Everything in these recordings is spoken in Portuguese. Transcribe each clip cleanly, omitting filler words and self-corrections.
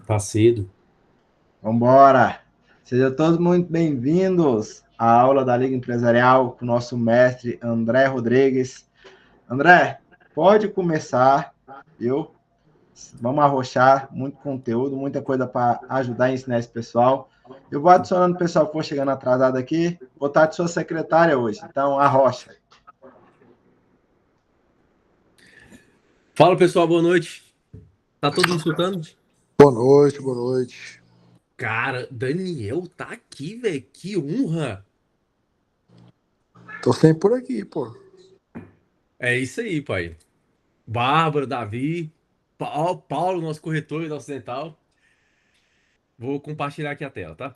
Tá cedo. Vambora! Sejam todos muito bem-vindos à aula da Liga Empresarial com o nosso mestre André Rodrigues. André, pode começar, viu? Vamos arrochar, muito conteúdo, muita coisa para ajudar a ensinar esse pessoal. Eu vou adicionando o pessoal que for chegando atrasado aqui, vou estar de sua secretária hoje, então arrocha. Fala, pessoal, boa noite. Tá todo mundo escutando? Boa noite, boa noite. Cara, Daniel tá aqui, velho. Que honra. Tô sempre por aqui, pô. É isso aí, pai. Bárbara, Davi, Paulo, nosso corretor e nosso dental. Vou compartilhar aqui a tela, tá?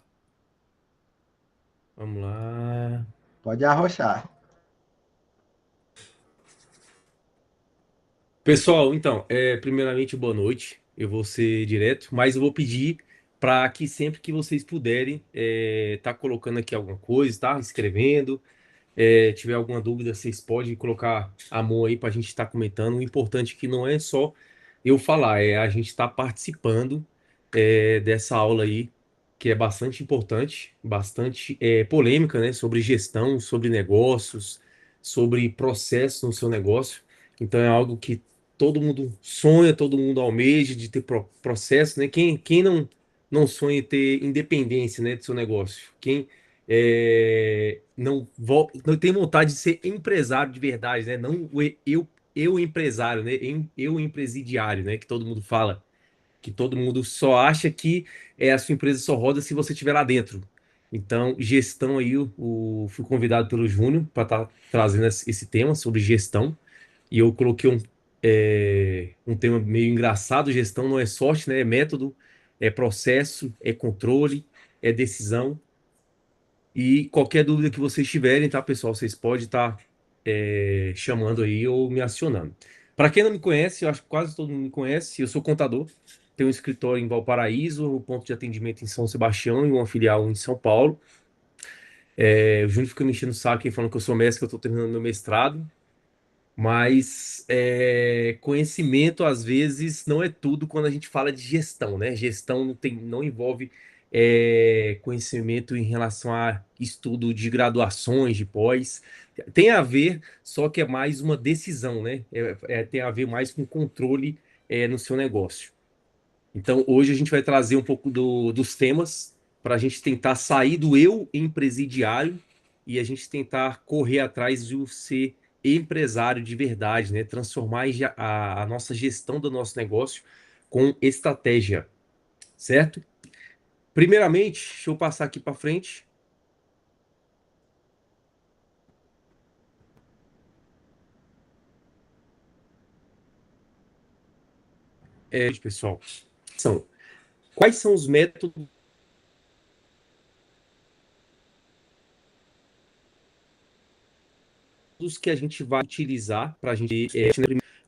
Vamos lá. Pode arrochar. Pessoal, então, primeiramente, boa noite. Eu vou ser direto, mas eu vou pedir para que sempre que vocês puderem, tá colocando aqui alguma coisa, tá? Escrevendo. Tiver alguma dúvida, vocês podem colocar a mão aí para a gente estar comentando. O importante é que não é só eu falar, é a gente estar participando dessa aula aí, que é bastante importante, bastante polêmica, né? Sobre gestão, sobre negócios, sobre processos no seu negócio. Então é algo que todo mundo sonha, todo mundo almeja de ter processo, né? Quem não sonha em ter independência, né, do seu negócio? Quem não tem vontade de ser empresário de verdade, né? Não eu empresário, né? Eu empresidiário, né? Que todo mundo fala, que todo mundo só acha que a sua empresa só roda se você estiver lá dentro. Então, gestão aí, fui convidado pelo Júnior para estar trazendo esse tema sobre gestão. E eu coloquei um tema meio engraçado: gestão não é sorte, né? É método, é processo, é controle, é decisão. E qualquer dúvida que vocês tiverem, tá, pessoal? Vocês podem estar chamando aí ou me acionando. Para quem não me conhece, eu acho que quase todo mundo me conhece, eu sou contador, tenho um escritório em Valparaíso, um ponto de atendimento em São Sebastião e uma filial em São Paulo. O Júnior fica me enchendo o saco aí, falando que eu sou mestre, que eu estou terminando meu mestrado. Mas conhecimento, às vezes, não é tudo quando a gente fala de gestão, né? Gestão não envolve conhecimento em relação a estudo de graduações, de pós. Tem a ver, só que é mais uma decisão, né? Tem a ver mais com controle no seu negócio. Então, hoje a gente vai trazer um pouco dos temas para a gente tentar sair do eu empresidiário e a gente tentar correr atrás de ser empresário de verdade, né? Transformar a nossa gestão do nosso negócio com estratégia, certo? Primeiramente, deixa eu passar aqui para frente. Pessoal, são quais são os métodos que a gente vai utilizar para a gente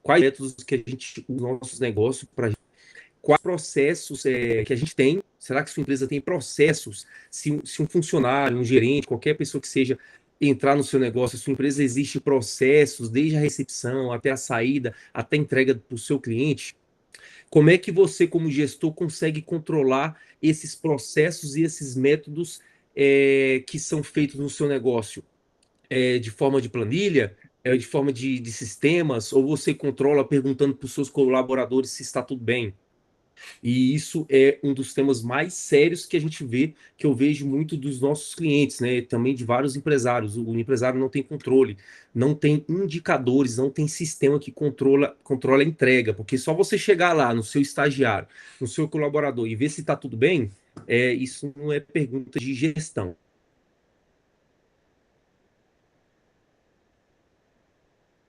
quais métodos que a gente usa nos nossos negócios para quais processos que a gente tem. Será que sua empresa tem processos? Se um funcionário, um gerente, qualquer pessoa que seja entrar no seu negócio, a sua empresa existe processos, desde a recepção até a saída, até a entrega para o seu cliente? Como é que você, como gestor, consegue controlar esses processos e esses métodos que são feitos no seu negócio? De forma de planilha, de forma de sistemas, ou você controla perguntando para os seus colaboradores se está tudo bem? E isso é um dos temas mais sérios que a gente vê, que eu vejo muito dos nossos clientes, né? Também de vários empresários. O empresário não tem controle, não tem indicadores, não tem sistema que controla a entrega, porque só você chegar lá no seu estagiário, no seu colaborador e ver se está tudo bem, isso não é pergunta de gestão.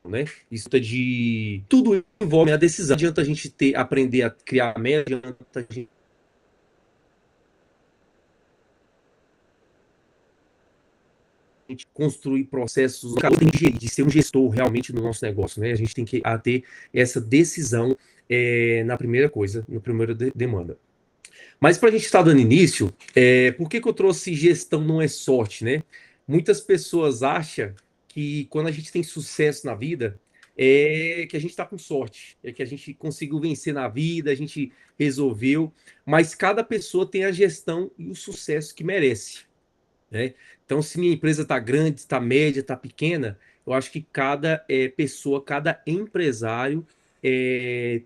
Né? Isso é de tudo envolve a decisão. Não adianta a gente aprender a criar média, adianta a gente construir processos, de ser um gestor realmente do nosso negócio, né? A gente tem que ter essa decisão na primeira coisa, na primeira demanda. Mas para a gente estar dando início, por que eu trouxe gestão não é sorte, né? Muitas pessoas acham que quando a gente tem sucesso na vida, é que a gente está com sorte, é que a gente conseguiu vencer na vida, a gente resolveu, mas cada pessoa tem a gestão e o sucesso que merece, né? Então, se minha empresa está grande, está média, está pequena, eu acho que cada pessoa, cada empresário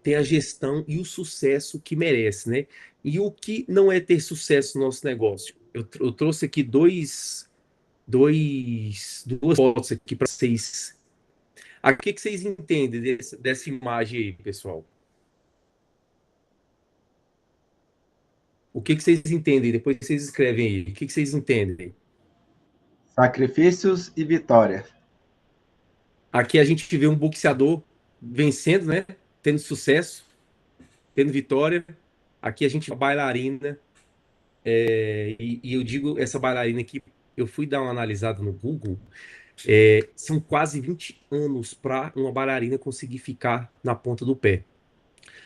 tem a gestão e o sucesso que merece, né? E o que não é ter sucesso no nosso negócio? Eu trouxe aqui duas fotos aqui para vocês. O que vocês entendem dessa imagem aí, pessoal? O que vocês entendem? Depois vocês escrevem aí. O que vocês entendem? Sacrifícios e vitória. Aqui a gente vê um boxeador vencendo, né? Tendo sucesso, tendo vitória. Aqui a gente vê uma bailarina. E eu digo essa bailarina aqui, eu fui dar uma analisada no Google. São quase 20 anos para uma bailarina conseguir ficar na ponta do pé.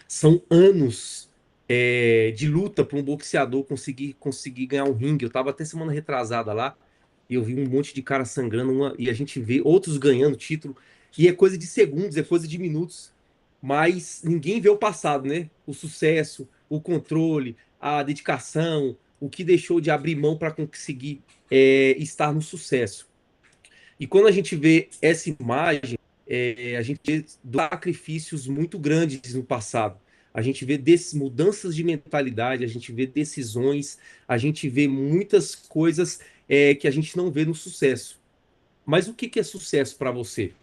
São anos de luta para um boxeador conseguir ganhar um ringue. Eu estava até semana retrasada lá e eu vi um monte de cara sangrando e a gente vê outros ganhando título. E é coisa de segundos, é coisa de minutos. Mas ninguém vê o passado, né? O sucesso, o controle, a dedicação, o que deixou de abrir mão para conseguir estar no sucesso. E quando a gente vê essa imagem, a gente vê sacrifícios muito grandes no passado. A gente vê mudanças de mentalidade, a gente vê decisões, a gente vê muitas coisas que a gente não vê no sucesso. Mas o que é sucesso para você?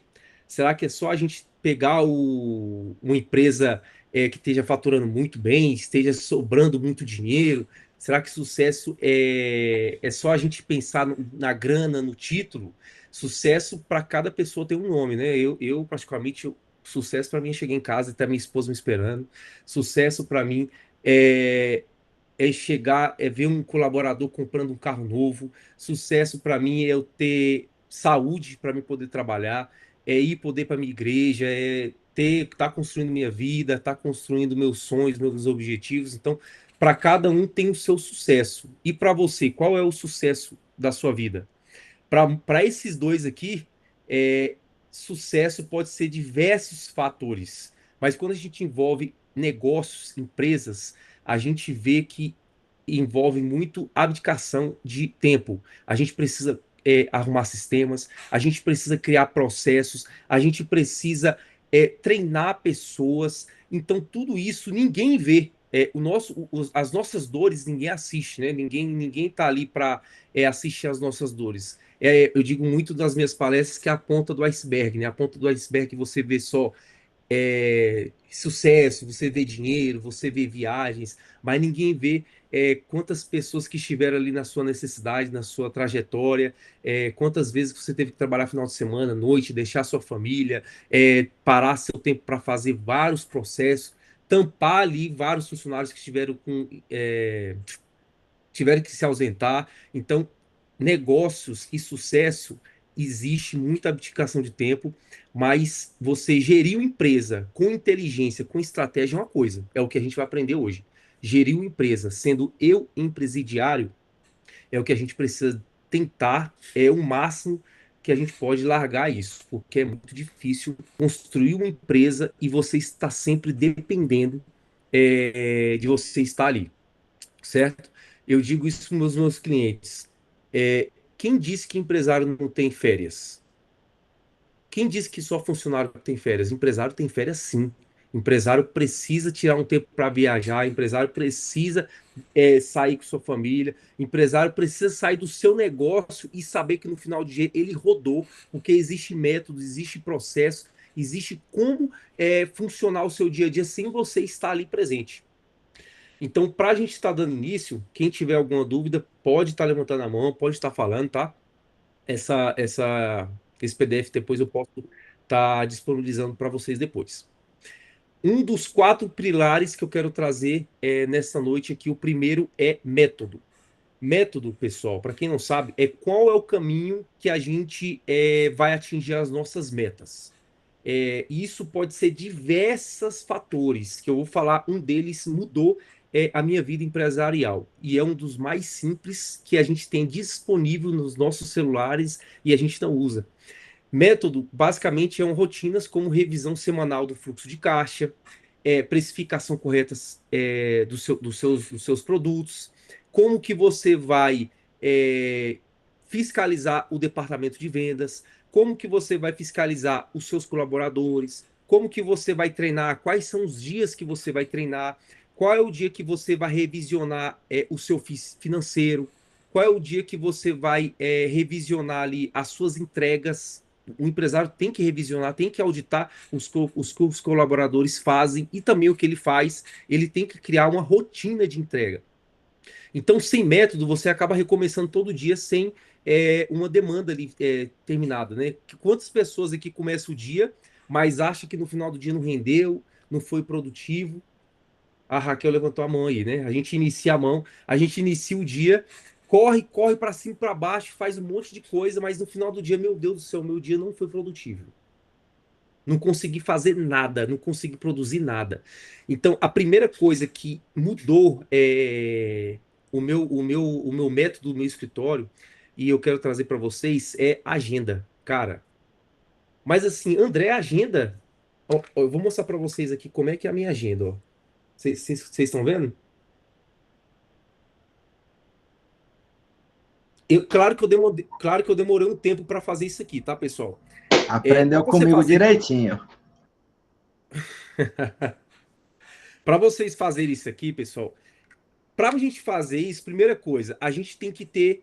Será que é só a gente pegar uma empresa que esteja faturando muito bem, esteja sobrando muito dinheiro? Será que sucesso é só a gente pensar na grana, no título? Sucesso para cada pessoa tem um nome, né? Eu particularmente, sucesso para mim é chegar em casa e ter minha esposa me esperando. Sucesso para mim é, é chegar, é ver um colaborador comprando um carro novo. Sucesso para mim é eu ter saúde para me poder trabalhar, é ir poder para minha igreja, tá construindo minha vida, tá construindo meus sonhos, meus objetivos. Então, para cada um tem o seu sucesso. E para você, qual é o sucesso da sua vida? Para esses dois aqui, sucesso pode ser diversos fatores, mas quando a gente envolve negócios, empresas, a gente vê que envolve muito abdicação de tempo. A gente precisa arrumar sistemas, a gente precisa criar processos, a gente precisa treinar pessoas. Então, tudo isso ninguém vê. As nossas dores ninguém assiste, né? Ninguém tá ali para assistir as nossas dores. Eu digo muito nas minhas palestras que é a ponta do iceberg, né? A ponta do iceberg você vê só sucesso, você vê dinheiro, você vê viagens, mas ninguém vê quantas pessoas que estiveram ali na sua necessidade, na sua trajetória, quantas vezes você teve que trabalhar final de semana, noite, deixar sua família, parar seu tempo para fazer vários processos, tampar ali vários funcionários que tiveram que se ausentar. Então, negócios e sucesso existe muita abdicação de tempo, mas você gerir uma empresa com inteligência, com estratégia é uma coisa, é o que a gente vai aprender hoje. Gerir uma empresa, sendo eu empresariário, é o que a gente precisa tentar, é o máximo que a gente pode largar isso, porque é muito difícil construir uma empresa e você está sempre dependendo de você estar ali, certo? Eu digo isso para os meus clientes. Quem disse que empresário não tem férias? Quem disse que só funcionário tem férias? Empresário tem férias, sim. Empresário precisa tirar um tempo para viajar, empresário precisa sair com sua família, empresário precisa sair do seu negócio e saber que no final do dia ele rodou, porque existe método, existe processo, existe como funcionar o seu dia a dia sem você estar ali presente. Então, para a gente estar dando início, quem tiver alguma dúvida pode estar levantando a mão, pode estar falando, tá? Esse PDF depois eu posso estar disponibilizando para vocês depois. Um dos quatro pilares que eu quero trazer nessa noite aqui, o primeiro é método. Método, pessoal, para quem não sabe, é qual é o caminho que a gente vai atingir as nossas metas. Isso pode ser diversos fatores, que eu vou falar, um deles mudou a minha vida empresarial. E é um dos mais simples que a gente tem disponível nos nossos celulares e a gente não usa. Método, basicamente, são rotinas como revisão semanal do fluxo de caixa, precificação correta dos seus produtos, como que você vai é, fiscalizar o departamento de vendas, como que você vai fiscalizar os seus colaboradores, como que você vai treinar, quais são os dias que você vai treinar, qual é o dia que você vai revisionar o seu financeiro, qual é o dia que você vai revisionar ali as suas entregas. O empresário tem que revisionar, tem que auditar os que os colaboradores fazem e também o que ele faz. Ele tem que criar uma rotina de entrega. Então, sem método, você acaba recomeçando todo dia sem uma demanda ali terminada, né? Quantas pessoas aqui começam o dia, mas acham que no final do dia não rendeu, não foi produtivo? A Raquel levantou a mão aí, né? A gente inicia a mão, a gente inicia o dia, corre para cima e para baixo, faz um monte de coisa, mas no final do dia, meu Deus do céu, meu dia não foi produtivo. Não consegui fazer nada, não consegui produzir nada. Então, a primeira coisa que mudou o meu método, o meu escritório, e eu quero trazer para vocês, é agenda, cara. Mas assim, André, agenda. Ó, eu vou mostrar para vocês aqui como é que é a minha agenda, ó. Vocês estão vendo? Claro que eu demorei um tempo para fazer isso aqui, tá, pessoal? Para Aprendeu você comigo fazer, direitinho. para vocês fazerem isso aqui, pessoal, para a gente fazer isso, primeira coisa, a gente tem que ter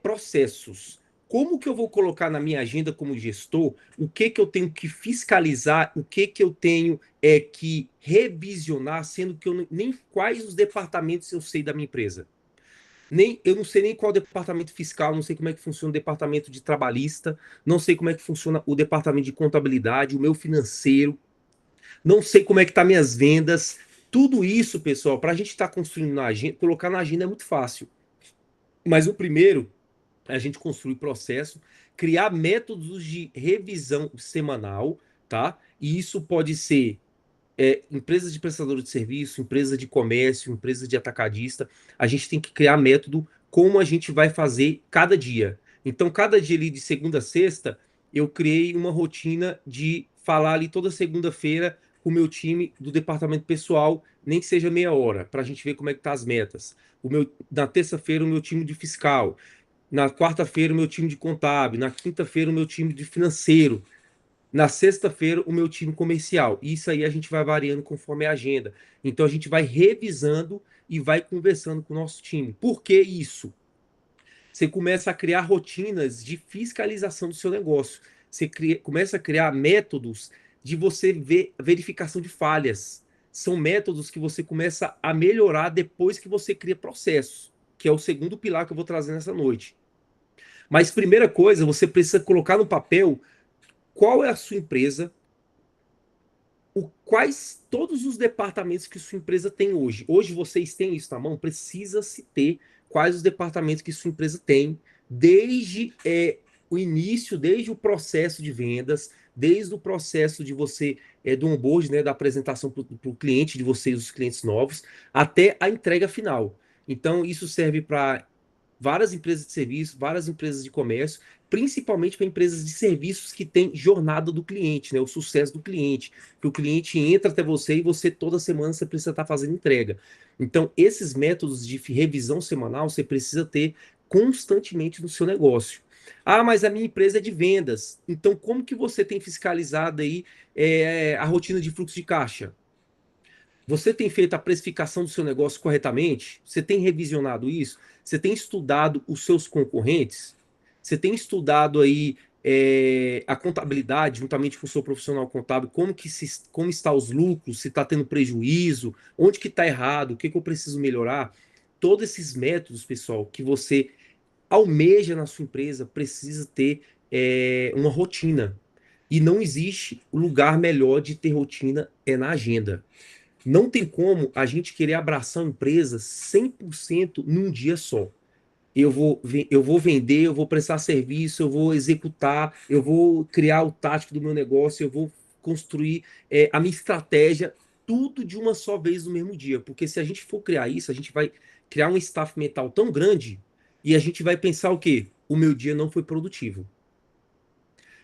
processos. Como que eu vou colocar na minha agenda como gestor o que que eu tenho que fiscalizar, o que que eu tenho que revisionar, sendo que nem quais os departamentos eu sei da minha empresa. Eu não sei nem qual é o departamento fiscal, não sei como é que funciona o departamento de trabalhista, não sei como é que funciona o departamento de contabilidade, o meu financeiro, não sei como é que tá minhas vendas. Tudo isso, pessoal, para a gente estar construindo na agenda, colocar na agenda é muito fácil. Mas o primeiro é a gente construir processo, criar métodos de revisão semanal, tá? E isso pode ser empresas de prestador de serviço, empresa de comércio, empresa de atacadista. A gente tem que criar método como a gente vai fazer cada dia. Então, cada dia ali de segunda a sexta, eu criei uma rotina de falar ali toda segunda-feira com o meu time do departamento pessoal, nem que seja meia hora, para a gente ver como é que tá as metas. Na terça-feira, o meu time de fiscal. Na quarta-feira, o meu time de contábil. Na quinta-feira, o meu time de financeiro. Na sexta-feira, o meu time comercial. Isso aí a gente vai variando conforme a agenda. Então a gente vai revisando e vai conversando com o nosso time. Por que isso? Você começa a criar rotinas de fiscalização do seu negócio. Começa a criar métodos de você ver verificação de falhas. São métodos que você começa a melhorar depois que você cria processos, que é o segundo pilar que eu vou trazer nessa noite. Mas primeira coisa, você precisa colocar no papel qual é a sua empresa, quais todos os departamentos que sua empresa tem hoje. Hoje vocês têm isso na mão, precisa se ter quais os departamentos que sua empresa tem, desde o início, desde o processo de vendas, desde o processo de você, do onboard, né, da apresentação para o cliente de vocês, os clientes novos, até a entrega final. Então, isso serve para várias empresas de serviço, várias empresas de comércio, principalmente para empresas de serviços que têm jornada do cliente, né? O sucesso do cliente, que o cliente entra até você e você toda semana você precisa estar fazendo entrega. Então, esses métodos de revisão semanal você precisa ter constantemente no seu negócio. Ah, mas a minha empresa é de vendas. Então, como que você tem fiscalizado aí a rotina de fluxo de caixa? Você tem feito a precificação do seu negócio corretamente? Você tem revisionado isso? Você tem estudado os seus concorrentes? Você tem estudado aí a contabilidade, juntamente com o seu profissional contábil, como está os lucros, se está tendo prejuízo, onde que está errado, o que eu preciso melhorar? Todos esses métodos, pessoal, que você almeja na sua empresa, precisa ter uma rotina. E não existe lugar melhor de ter rotina na agenda. Não tem como a gente querer abraçar uma empresa 100% num dia só. Eu vou vender, eu vou prestar serviço, eu vou executar, eu vou criar o tático do meu negócio, eu vou construir a minha estratégia, tudo de uma só vez no mesmo dia. Porque se a gente for criar isso, a gente vai criar um staff mental tão grande e a gente vai pensar o quê? O meu dia não foi produtivo.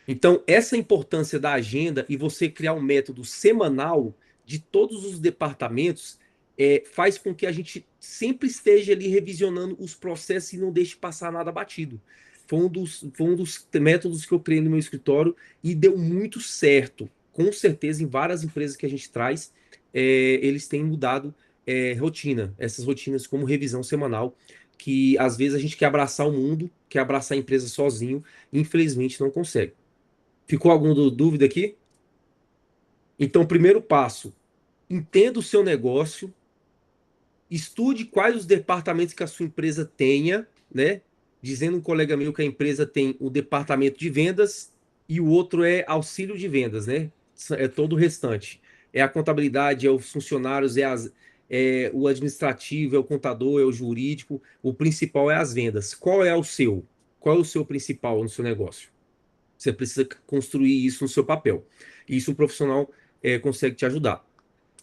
Então, essa importância da agenda e você criar um método semanal de todos os departamentos faz com que a gente sempre esteja ali revisionando os processos e não deixe passar nada batido. Foi um dos métodos que eu criei no meu escritório e deu muito certo. Com certeza, em várias empresas que a gente traz, eles têm mudado rotina, essas rotinas como revisão semanal, que às vezes a gente quer abraçar o mundo, quer abraçar a empresa sozinho, e infelizmente não consegue. Ficou alguma dúvida aqui? Então, primeiro passo, entenda o seu negócio, estude quais os departamentos que a sua empresa tenha, né? Dizendo um colega meu que a empresa tem o departamento de vendas e o outro é auxílio de vendas, né? É todo o restante. É a contabilidade, é os funcionários, é o administrativo, é o contador, é o jurídico. O principal é as vendas. Qual é o seu? Qual é o seu principal no seu negócio? Você precisa construir isso no seu papel. Isso o profissional consegue te ajudar,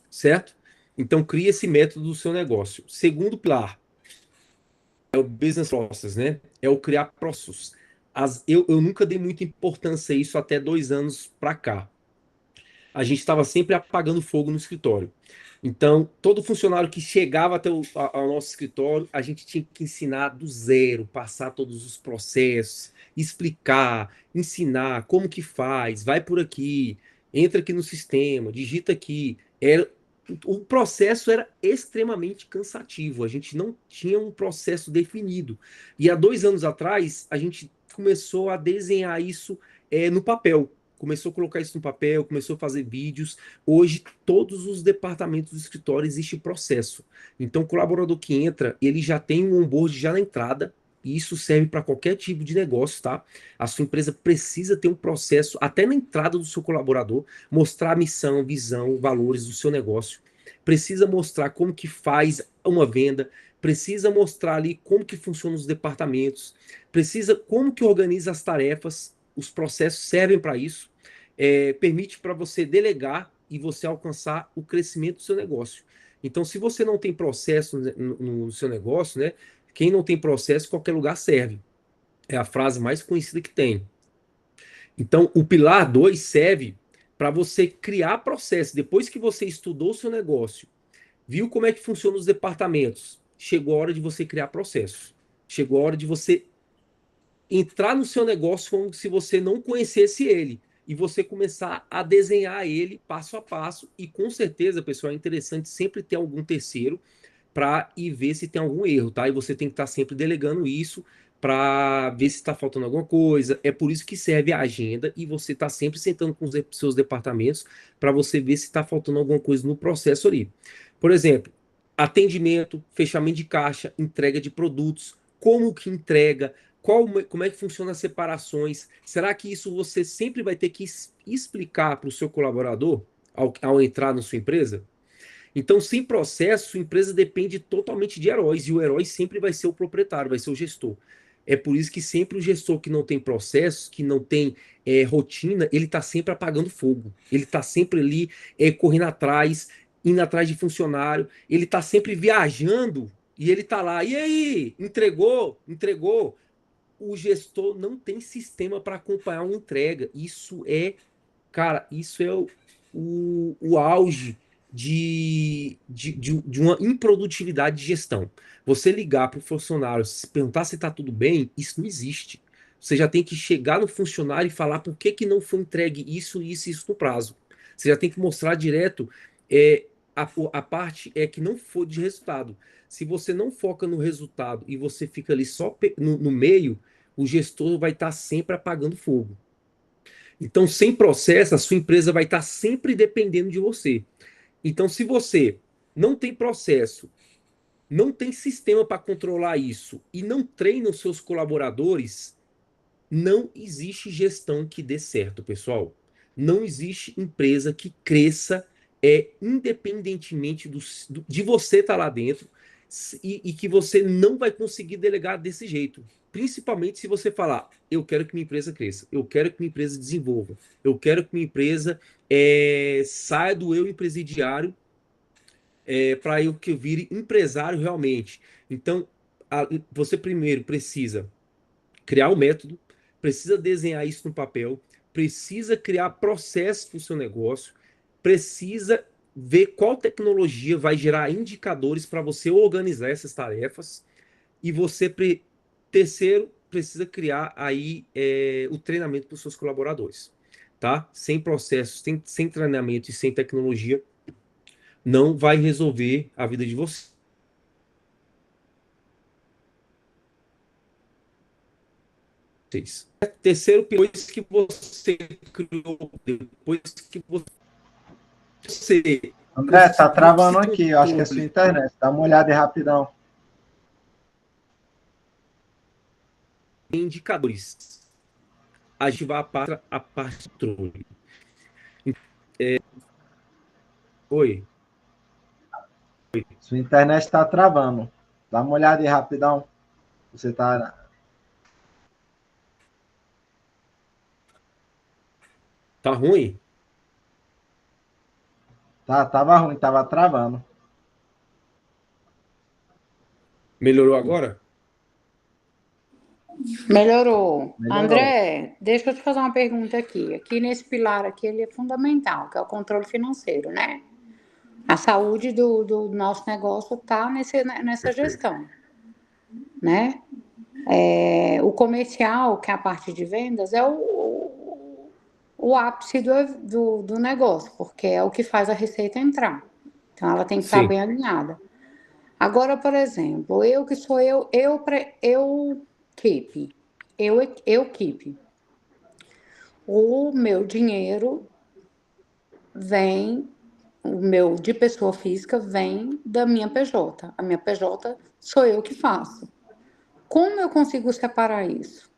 certo? Então, crie esse método do seu negócio. Segundo pilar é o business process, né? É o criar processos. Eu nunca dei muita importância a isso até 2 anos para cá. A gente estava sempre apagando fogo no escritório. Então, todo funcionário que chegava até ao nosso escritório, a gente tinha que ensinar do zero, passar todos os processos, explicar, ensinar como que faz, vai por aqui, entra aqui no sistema, digita aqui. O processo era extremamente cansativo, a gente não tinha um processo definido. E há 2 anos atrás, a gente começou a desenhar isso no papel. Começou a colocar isso no papel, começou a fazer vídeos. Hoje, todos os departamentos do escritório existe processo. Então, o colaborador que entra, ele já tem um onboard já na entrada, e isso serve para qualquer tipo de negócio, tá? A sua empresa precisa ter um processo, até na entrada do seu colaborador, mostrar a missão, visão, valores do seu negócio. Precisa mostrar como que faz uma venda, precisa mostrar ali como que funcionam os departamentos, precisa como que organiza as tarefas, os processos servem para isso, permite para você delegar e você alcançar o crescimento do seu negócio. Então, se você não tem processo no seu negócio, né? Quem não tem processo, qualquer lugar serve. É a frase mais conhecida que tem. Então, o pilar 2 serve para você criar processo. Depois que você estudou o seu negócio, viu como é que funcionam os departamentos, chegou a hora de você criar processos. Chegou a hora de você entrar no seu negócio como se você não conhecesse ele e você começar a desenhar ele passo a passo. E com certeza, pessoal, é interessante sempre ter algum terceiro para ir ver se tem algum erro, tá? E você tem que estar sempre delegando isso para ver se está faltando alguma coisa. É por isso que serve a agenda e você está sempre sentando com os seus departamentos para você ver se está faltando alguma coisa no processo ali. Por exemplo, atendimento, fechamento de caixa, entrega de produtos, como que entrega, como é que funciona as separações. Será que isso você sempre vai ter que explicar para o seu colaborador ao entrar na sua empresa? Então, sem processo, sua empresa depende totalmente de heróis, e o herói sempre vai ser o proprietário, vai ser o gestor. É por isso que sempre o gestor que não tem processo, que não tem rotina, ele está sempre apagando fogo. Ele está sempre ali correndo atrás, indo atrás de funcionário, ele está sempre viajando e ele está lá. E aí? Entregou? Entregou? O gestor não tem sistema para acompanhar uma entrega. Cara, isso é o auge de uma improdutividade de gestão. Você ligar para o funcionário, se perguntar se está tudo bem, isso não existe. Você já tem que chegar no funcionário e falar por que não foi entregue isso, isso e isso no prazo. Você já tem que mostrar direto é, a parte que não foi de resultado. Se você não foca no resultado e você fica ali só no meio, o gestor vai estar sempre apagando fogo. Então, sem processo, a sua empresa vai estar sempre dependendo de você. Então, se você não tem processo, não tem sistema para controlar isso e não treina os seus colaboradores, não existe gestão que dê certo, pessoal. Não existe empresa que cresça independentemente de você estar lá dentro e que você não vai conseguir delegar desse jeito. Principalmente se você falar, eu quero que minha empresa cresça, eu quero que minha empresa desenvolva, eu quero que minha empresa saia do eu empresariário para eu que eu vire empresário realmente. Então, você primeiro precisa criar o método, precisa desenhar isso no papel, precisa criar processos para o seu negócio, precisa ver qual tecnologia vai gerar indicadores para você organizar essas tarefas e você, terceiro, precisa criar aí o treinamento para os seus colaboradores, tá? Sem processos, sem treinamento e sem tecnologia, não vai resolver a vida de vocês. Terceiro, depois que você criou, depois que você André, tá conseguiu travando esse aqui, eu acho que é sua controle internet. Dá uma olhada aí rapidão. de indicadores, a gente vai para a parte de controle. Oi, Sua internet está travando. Dá uma olhada aí rapidão. Você tá. tá ruim? Tava ruim, tava travando. Melhorou agora? Melhorou. Melhorou. André, deixa eu te fazer uma pergunta aqui. Aqui nesse pilar aqui, ele é fundamental, que é o controle financeiro, né? A saúde do nosso negócio está nessa gestão, né? O comercial, que é a parte de vendas, é o ápice do negócio, porque é o que faz a receita entrar. Então, ela tem que estar Sim. bem alinhada. Agora, por exemplo, eu que sou keep, eu keep. O meu dinheiro vem, o meu de pessoa física vem da minha PJ. A minha PJ sou eu que faço. Como eu consigo separar isso?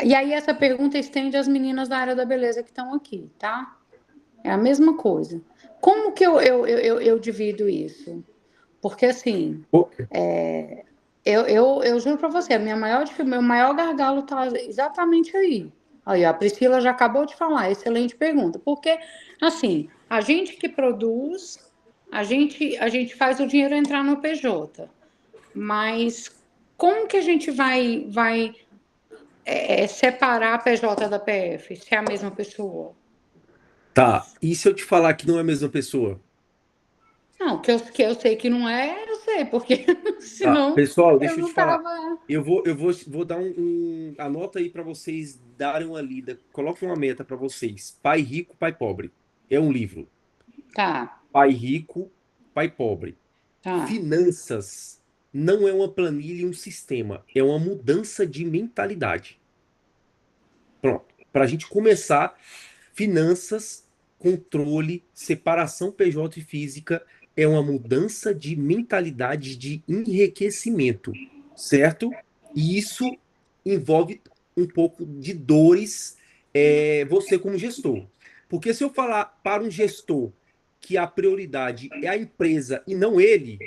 E aí essa pergunta estende às meninas da área da beleza que estão aqui, tá? É a mesma coisa. Como que eu divido isso? Porque assim, eu juro para você, meu maior gargalo está exatamente aí. Aí, a Priscila já acabou de falar, excelente pergunta. Porque, assim, a gente que produz, a gente faz o dinheiro entrar no PJ. Mas como que a gente vai separar a PJ da PF, se é a mesma pessoa? Tá. E se eu te falar que não é a mesma pessoa? Não, que eu sei que não é, eu sei, porque Tá. senão Pessoal, eu deixa eu não te falar. tava. Eu vou dar anota aí para vocês darem uma lida. Coloque uma meta para vocês. Pai Rico, Pai Pobre. É um livro. Tá, Pai Rico, Pai Pobre. tá. Finanças não é uma planilha e um sistema. É uma mudança de mentalidade. Pronto. Para a gente começar, finanças, controle, separação PJ e física é uma mudança de mentalidade de enriquecimento, certo? E isso envolve um pouco de dores, você como gestor. Porque se eu falar para um gestor que a prioridade é a empresa e não ele,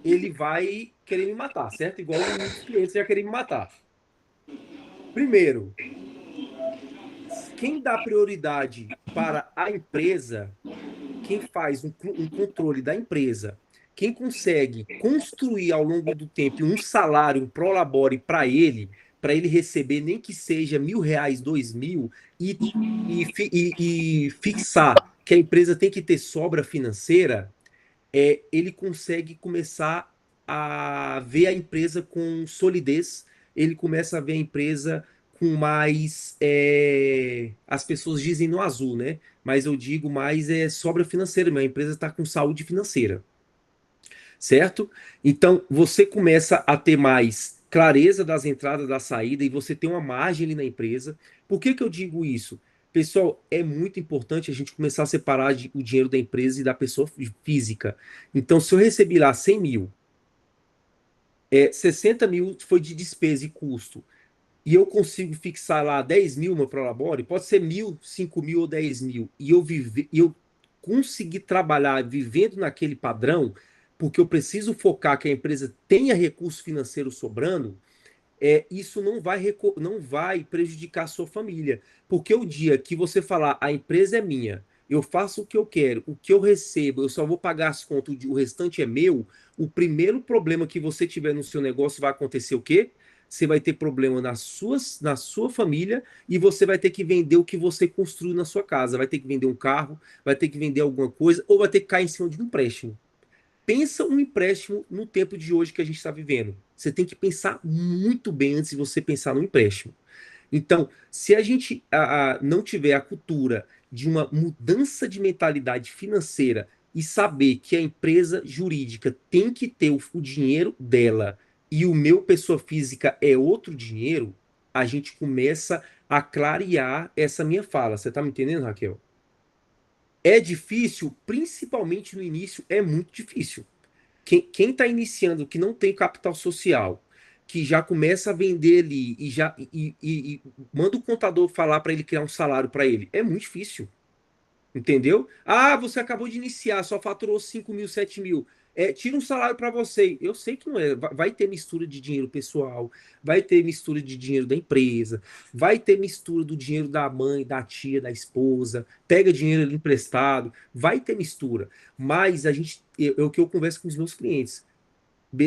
ele vai querer me matar, certo? Igual muitos clientes já querem me matar. Primeiro, quem dá prioridade para a empresa, quem faz um controle da empresa, quem consegue construir ao longo do tempo um salário, um prolabore para ele receber nem que seja R$ 1.000, 2.000, e fixar que a empresa tem que ter sobra financeira, ele consegue começar a ver a empresa com solidez, ele começa a ver a empresa com mais. As pessoas dizem no azul, né? Mas eu digo mais sobra financeira, a empresa está com saúde financeira, certo? Então você começa a ter mais clareza das entradas, da saída, e você tem uma margem ali na empresa. Por que que eu digo isso? Pessoal, é muito importante a gente começar a separar o dinheiro da empresa e da pessoa física. Então, se eu recebi lá 100 mil, 60 mil foi de despesa e custo, e eu consigo fixar lá 10 mil no Prolabore, pode ser 1.000, 5.000 ou 10 mil, e eu conseguir trabalhar vivendo naquele padrão, porque eu preciso focar que a empresa tenha recurso financeiro sobrando, isso não vai prejudicar a sua família. Porque o dia que você falar, a empresa é minha, eu faço o que eu quero, o que eu recebo, eu só vou pagar as contas, o restante é meu, o primeiro problema que você tiver no seu negócio vai acontecer o quê? você vai ter problema na sua família e você vai ter que vender o que você construiu na sua casa. Vai ter que vender um carro, vai ter que vender alguma coisa ou vai ter que cair em cima de um empréstimo. Pensa um empréstimo no tempo de hoje que a gente está vivendo. Você tem que pensar muito bem antes de você pensar no empréstimo. Então, se a gente não tiver a cultura de uma mudança de mentalidade financeira e saber que a empresa jurídica tem que ter o dinheiro dela e o meu pessoa física é outro dinheiro, a gente começa a clarear essa minha fala. Você está me entendendo, Raquel? É difícil, principalmente no início, é muito difícil. Quem está iniciando, que não tem capital social, que já começa a vender ali e manda o contador falar para ele criar um salário para ele, é muito difícil. Entendeu? Ah, você acabou de iniciar, só faturou 5 mil, 7 mil. Tira um salário para você. Eu sei que não é. Vai ter mistura de dinheiro pessoal, vai ter mistura de dinheiro da empresa, vai ter mistura do dinheiro da mãe, da tia, da esposa, pega dinheiro ali emprestado, vai ter mistura. Mas é o que eu converso com os meus clientes.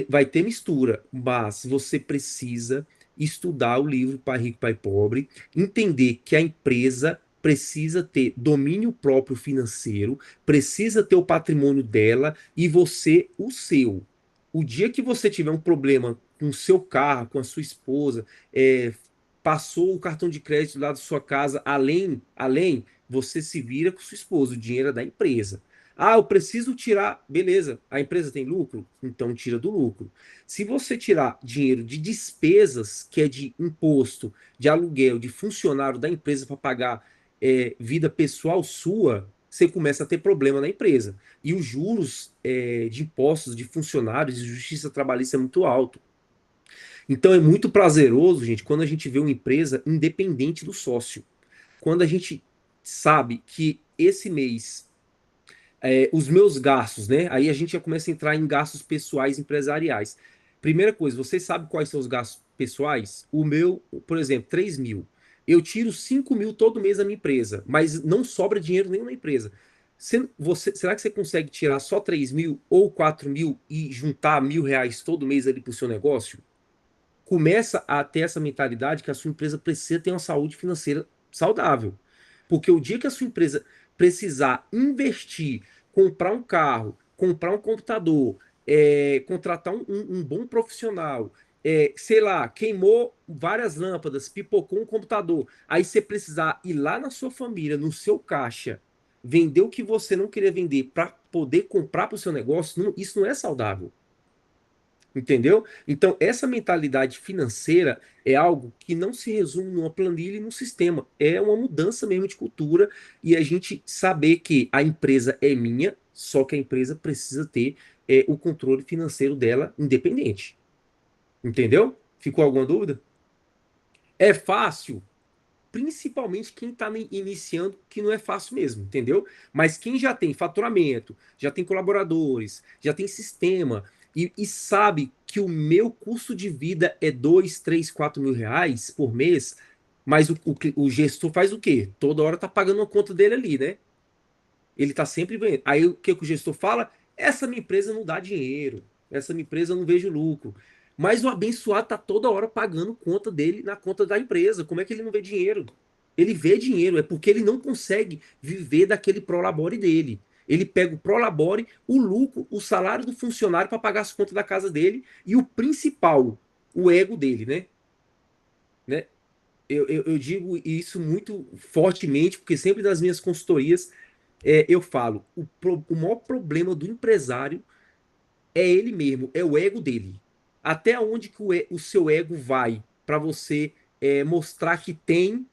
Vai ter mistura, mas você precisa estudar o livro Pai Rico, Pai Pobre, entender que a empresa precisa ter domínio próprio financeiro, precisa ter o patrimônio dela e você o seu. O dia que você tiver um problema com o seu carro, com a sua esposa, passou o cartão de crédito lá da sua casa, além, você se vira com sua esposa, o dinheiro é da empresa. Ah, eu preciso tirar. Beleza, a empresa tem lucro? Então tira do lucro. Se você tirar dinheiro de despesas, que é de imposto, de aluguel, de funcionário da empresa para pagar vida pessoal sua, você começa a ter problema na empresa. E os juros de impostos de funcionários de justiça trabalhista é muito alto. Então é muito prazeroso, gente, quando a gente vê uma empresa independente do sócio. Quando a gente sabe que esse mês os meus gastos, né? Aí a gente já começa a entrar em gastos pessoais empresariais. Primeira coisa, você sabe quais são os gastos pessoais? O meu, por exemplo, 3 mil. Eu tiro 5 mil todo mês da minha empresa, mas não sobra dinheiro nenhum na empresa. Será que você consegue tirar só 3 mil ou 4 mil e juntar R$ 1.000 todo mês ali para o seu negócio? Começa a ter essa mentalidade que a sua empresa precisa ter uma saúde financeira saudável. Porque o dia que a sua empresa precisar investir, comprar um carro, comprar um computador, contratar um bom profissional, sei lá, queimou várias lâmpadas, pipocou um computador, aí você precisar ir lá na sua família, no seu caixa, vender o que você não queria vender para poder comprar para o seu negócio, isso não é saudável. Entendeu? Então, essa mentalidade financeira é algo que não se resume numa planilha e num sistema. É uma mudança mesmo de cultura e a gente saber que a empresa é minha, só que a empresa precisa ter o controle financeiro dela independente. Entendeu? Ficou alguma dúvida? É fácil? Principalmente quem está iniciando, que não é fácil mesmo, entendeu? Mas quem já tem faturamento, já tem colaboradores, já tem sistema e sabe que o meu custo de vida é 2, 3, 4 mil reais por mês, mas o gestor faz o quê? Toda hora tá pagando uma conta dele ali, né? Ele tá sempre vendo. Aí o que o gestor fala? Essa minha empresa não dá dinheiro, essa minha empresa eu não vejo lucro. Mas o abençoado tá toda hora pagando conta dele na conta da empresa. Como é que ele não vê dinheiro? Ele vê dinheiro, é porque ele não consegue viver daquele prolabore dele. Ele pega o prolabore, o lucro, o salário do funcionário para pagar as contas da casa dele e o principal, o ego dele, né? Eu digo isso muito fortemente, porque sempre nas minhas consultorias eu falo, o maior problema do empresário é ele mesmo, é o ego dele. Até onde que o seu ego vai para você mostrar que tem,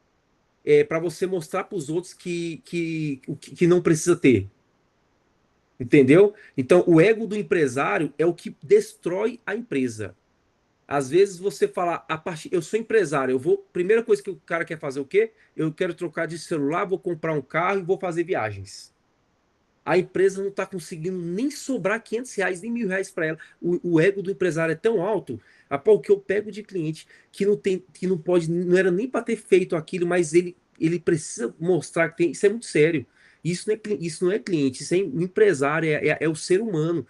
para você mostrar para os outros que não precisa ter. Entendeu? Então, o ego do empresário é o que destrói a empresa. Às vezes você fala, eu sou empresário, primeira coisa que o cara quer fazer o quê? Eu quero trocar de celular, vou comprar um carro e vou fazer viagens. A empresa não está conseguindo nem sobrar R$ 500, nem R$ 1.000 para ela. O ego do empresário é tão alto, o que eu pego de cliente que não tem, que não pode, não era nem para ter feito aquilo, mas ele precisa mostrar que tem. Isso é muito sério. Isso não é cliente, isso é empresário, é o ser humano.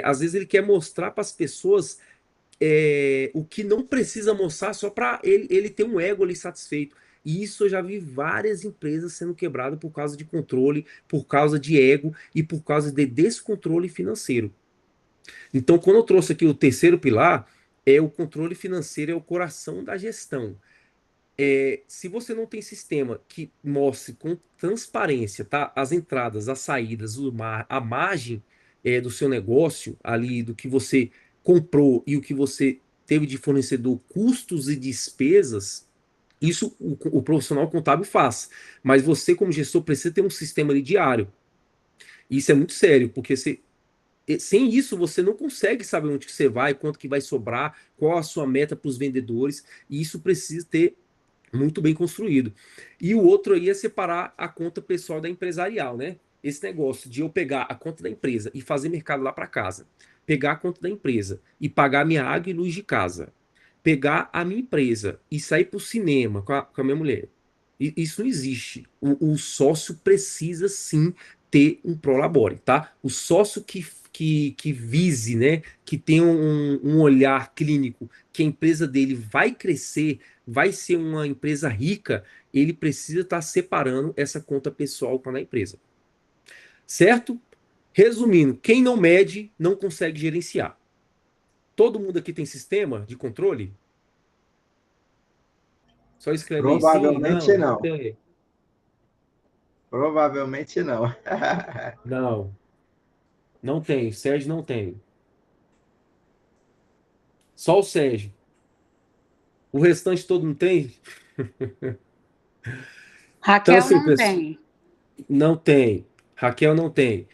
Às vezes ele quer mostrar para as pessoas o que não precisa mostrar só para ele ter um ego ali satisfeito. E isso eu já vi várias empresas sendo quebradas por causa de controle, por causa de ego e por causa de descontrole financeiro. Então, quando eu trouxe aqui o terceiro pilar, o controle financeiro é o coração da gestão. Se você não tem sistema que mostre com transparência, tá, as entradas, as saídas, a margem do seu negócio, ali do que você comprou e o que você teve de fornecedor, custos e despesas, isso o profissional contábil faz. Mas você, como gestor, precisa ter um sistema ali diário. Isso é muito sério, porque sem isso você não consegue saber onde que você vai, quanto que vai sobrar, qual a sua meta para os vendedores, e isso precisa ter muito bem construído. E o outro aí é separar a conta pessoal da empresarial, né? Esse negócio de eu pegar a conta da empresa e fazer mercado lá para casa, pegar a conta da empresa e pagar minha água e luz de casa, pegar a minha empresa e sair para o cinema com a minha mulher. Isso não existe. O sócio precisa sim ter um prolabore, tá? O sócio que vise, né? Que tenha um olhar clínico, que a empresa dele vai crescer, vai ser uma empresa rica, ele precisa estar separando essa conta pessoal com a empresa. Certo? Resumindo, quem não mede não consegue gerenciar. Todo mundo aqui tem sistema de controle? Só escreve aí sim, Provavelmente não não. tem. Provavelmente não. Não, não tem. Sérgio não tem. Só o Sérgio. O restante todo não tem? Então, Raquel assim, não pessoal, tem. não tem. Raquel não tem.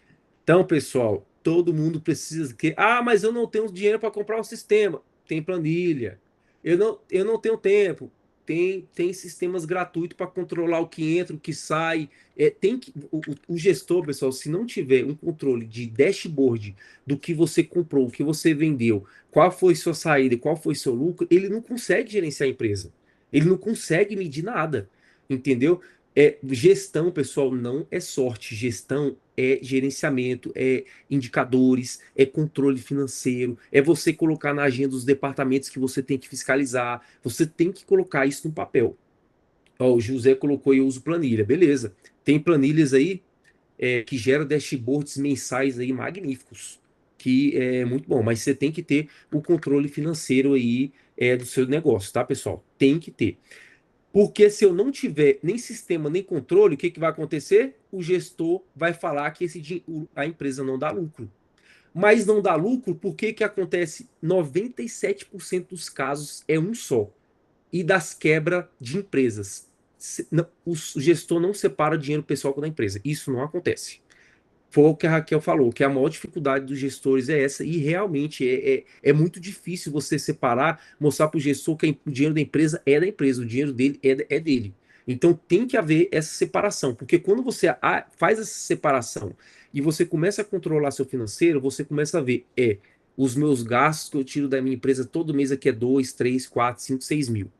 Então, pessoal, todo mundo precisa que. Ah, mas eu não tenho dinheiro para comprar um sistema. Tem planilha. Eu não tenho tempo. Tem sistemas gratuitos para controlar o que entra, o que sai. O gestor, pessoal, se não tiver um controle de dashboard do que você comprou, o que você vendeu, qual foi sua saída, qual foi seu lucro, ele não consegue gerenciar a empresa. Ele não consegue medir nada. Entendeu? Gestão, pessoal, não é sorte. Gestão é gerenciamento, é indicadores, é controle financeiro, é você colocar na agenda os departamentos que você tem que fiscalizar. Você tem que colocar isso no papel. Ó, o José colocou eu uso planilha, beleza. Tem planilhas aí que geram dashboards mensais aí magníficos, que é muito bom, mas você tem que ter o controle financeiro aí do seu negócio, tá, pessoal? Tem que ter. Porque se eu não tiver nem sistema nem controle, o que, que vai acontecer? O gestor vai falar que a empresa não dá lucro. Mas não dá lucro porque que acontece? 97% dos casos é um só. E das quebras de empresas. O gestor não separa dinheiro pessoal da empresa. Isso não acontece. Foi o que a Raquel falou, que a maior dificuldade dos gestores é essa, e realmente é muito difícil você separar, mostrar para o gestor que o dinheiro da empresa é da empresa, o dinheiro dele é dele. Então tem que haver essa separação, porque quando você faz essa separação e você começa a controlar seu financeiro, você começa a ver, os meus gastos que eu tiro da minha empresa todo mês aqui é 2, 3, 4, 5, 6 mil.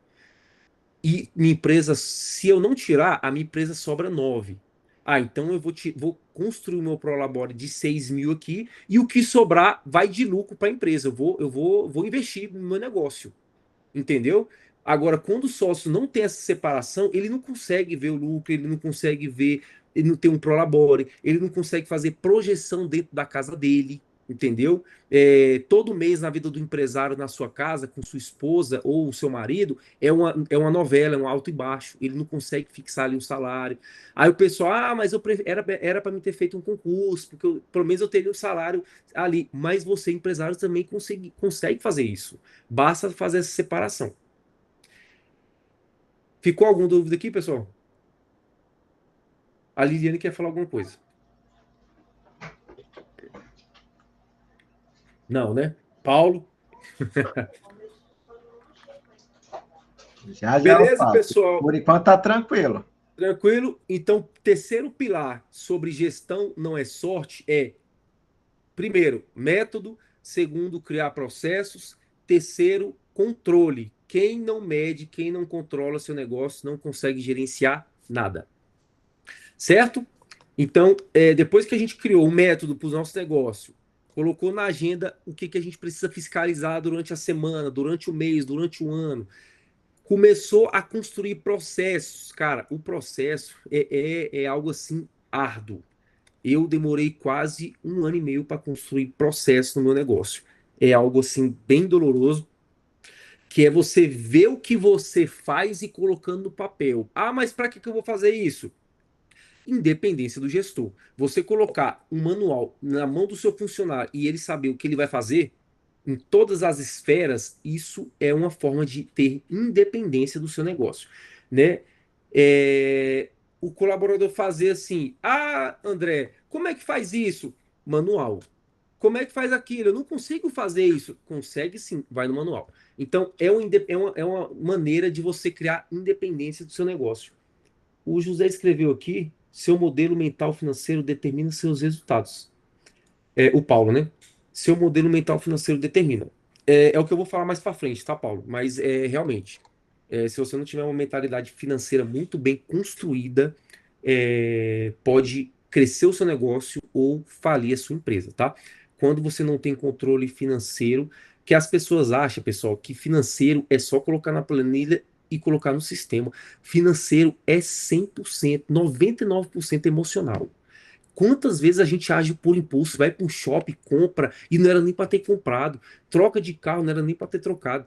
E minha empresa, se eu não tirar, a minha empresa sobra 9. Ah, então eu vou construir o meu Prolabore de 6 mil aqui e o que sobrar vai de lucro para a empresa. Eu vou investir no meu negócio. Entendeu? Agora, quando o sócio não tem essa separação, ele não consegue ver o lucro, ele não consegue ver, ele não tem um prolabore, ele não consegue fazer projeção dentro da casa dele, entendeu? Todo mês na vida do empresário na sua casa, com sua esposa ou o seu marido, é uma novela, é um alto e baixo. Ele não consegue fixar ali o salário. Aí o pessoal, mas era para me ter feito um concurso, porque pelo menos eu teria o salário ali. Mas você, empresário, também consegue fazer isso. Basta fazer essa separação. Ficou alguma dúvida aqui, pessoal? A Liliane quer falar alguma coisa. Não, né? Paulo? Já já eu Beleza, falo. pessoal? Por enquanto tá tranquilo. Tranquilo? Então, terceiro pilar sobre gestão não é sorte primeiro, método, segundo, criar processos, terceiro, controle. Quem não mede, quem não controla seu negócio não consegue gerenciar nada. Certo? Então, depois que a gente criou um método para o nosso negócio, colocou na agenda o que a gente precisa fiscalizar durante a semana, durante o mês, durante o ano. Começou a construir processos. Cara, o processo é algo assim árduo. Eu demorei quase 1 ano e meio para construir processo no meu negócio. É algo assim bem doloroso, que é você ver o que você faz e colocando no papel. Ah, mas para que eu vou fazer isso? Independência do gestor. Você colocar um manual na mão do seu funcionário e ele saber o que ele vai fazer em todas as esferas, isso é uma forma de ter independência do seu negócio, né? É, o colaborador fazer assim: ah, André, como é que faz isso? Manual. Como é que faz aquilo? Eu não consigo fazer isso. Consegue sim, vai no manual. Então, é uma maneira de você criar independência do seu negócio. O José escreveu aqui: seu modelo mental financeiro determina seus resultados. O Paulo, né? Seu modelo mental financeiro determina. É o que eu vou falar mais para frente, tá, Paulo? Mas realmente, se você não tiver uma mentalidade financeira muito bem construída, pode crescer o seu negócio ou falir a sua empresa, tá? Quando você não tem controle financeiro, que as pessoas acham, pessoal, que financeiro é só colocar na planilha e colocar no sistema. Financeiro é 100%, 99% emocional. Quantas vezes a gente age por impulso, vai para um shopping, compra e não era nem para ter comprado, troca de carro, não era nem para ter trocado,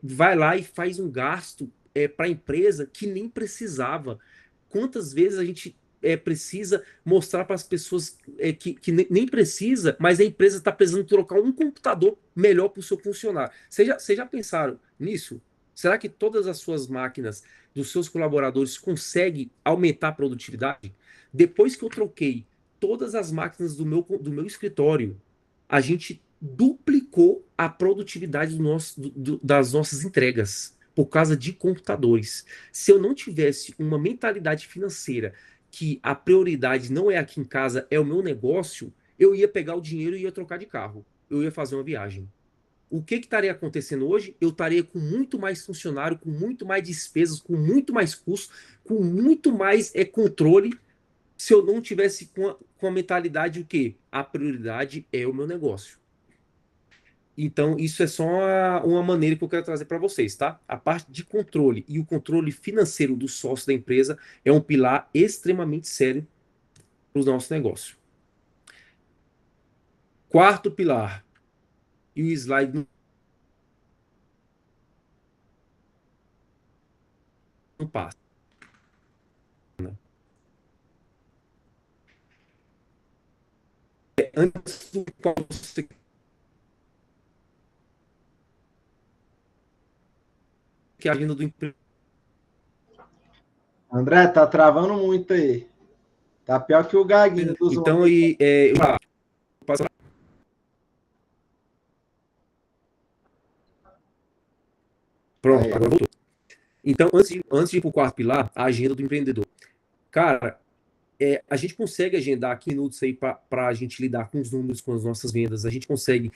vai lá e faz um gasto para a empresa que nem precisava. Quantas vezes a gente precisa mostrar para as pessoas que nem precisa, mas a empresa está precisando trocar um computador melhor para o seu funcionário. Vocês já pensaram nisso? Será que todas as suas máquinas dos seus colaboradores conseguem aumentar a produtividade? Depois que eu troquei todas as máquinas do meu escritório, a gente duplicou a produtividade das nossas entregas por causa de computadores. Se eu não tivesse uma mentalidade financeira que a prioridade não é aqui em casa, é o meu negócio, eu ia pegar o dinheiro e ia trocar de carro. Eu ia fazer uma viagem. O que estaria acontecendo hoje? Eu estaria com muito mais funcionário, com muito mais despesas, com muito mais custos, com muito mais controle se eu não tivesse com a mentalidade o quê? A prioridade é o meu negócio. Então, isso é só uma maneira que eu quero trazer para vocês, tá? A parte de controle e o controle financeiro do sócio da empresa é um pilar extremamente sério para o nosso negócio. Quarto pilar, e o slide não passa. Antes do qual você quer a agenda do emprego. André, tá travando muito aí. Tá pior que o gaguinho dos Então, homens. aí, eu passo. Pronto, Aí. agora voltou. Então, antes de ir para o quarto pilar, a agenda do empreendedor. Cara, a gente consegue agendar 15 minutos aí para a gente lidar com os números, com as nossas vendas. A gente consegue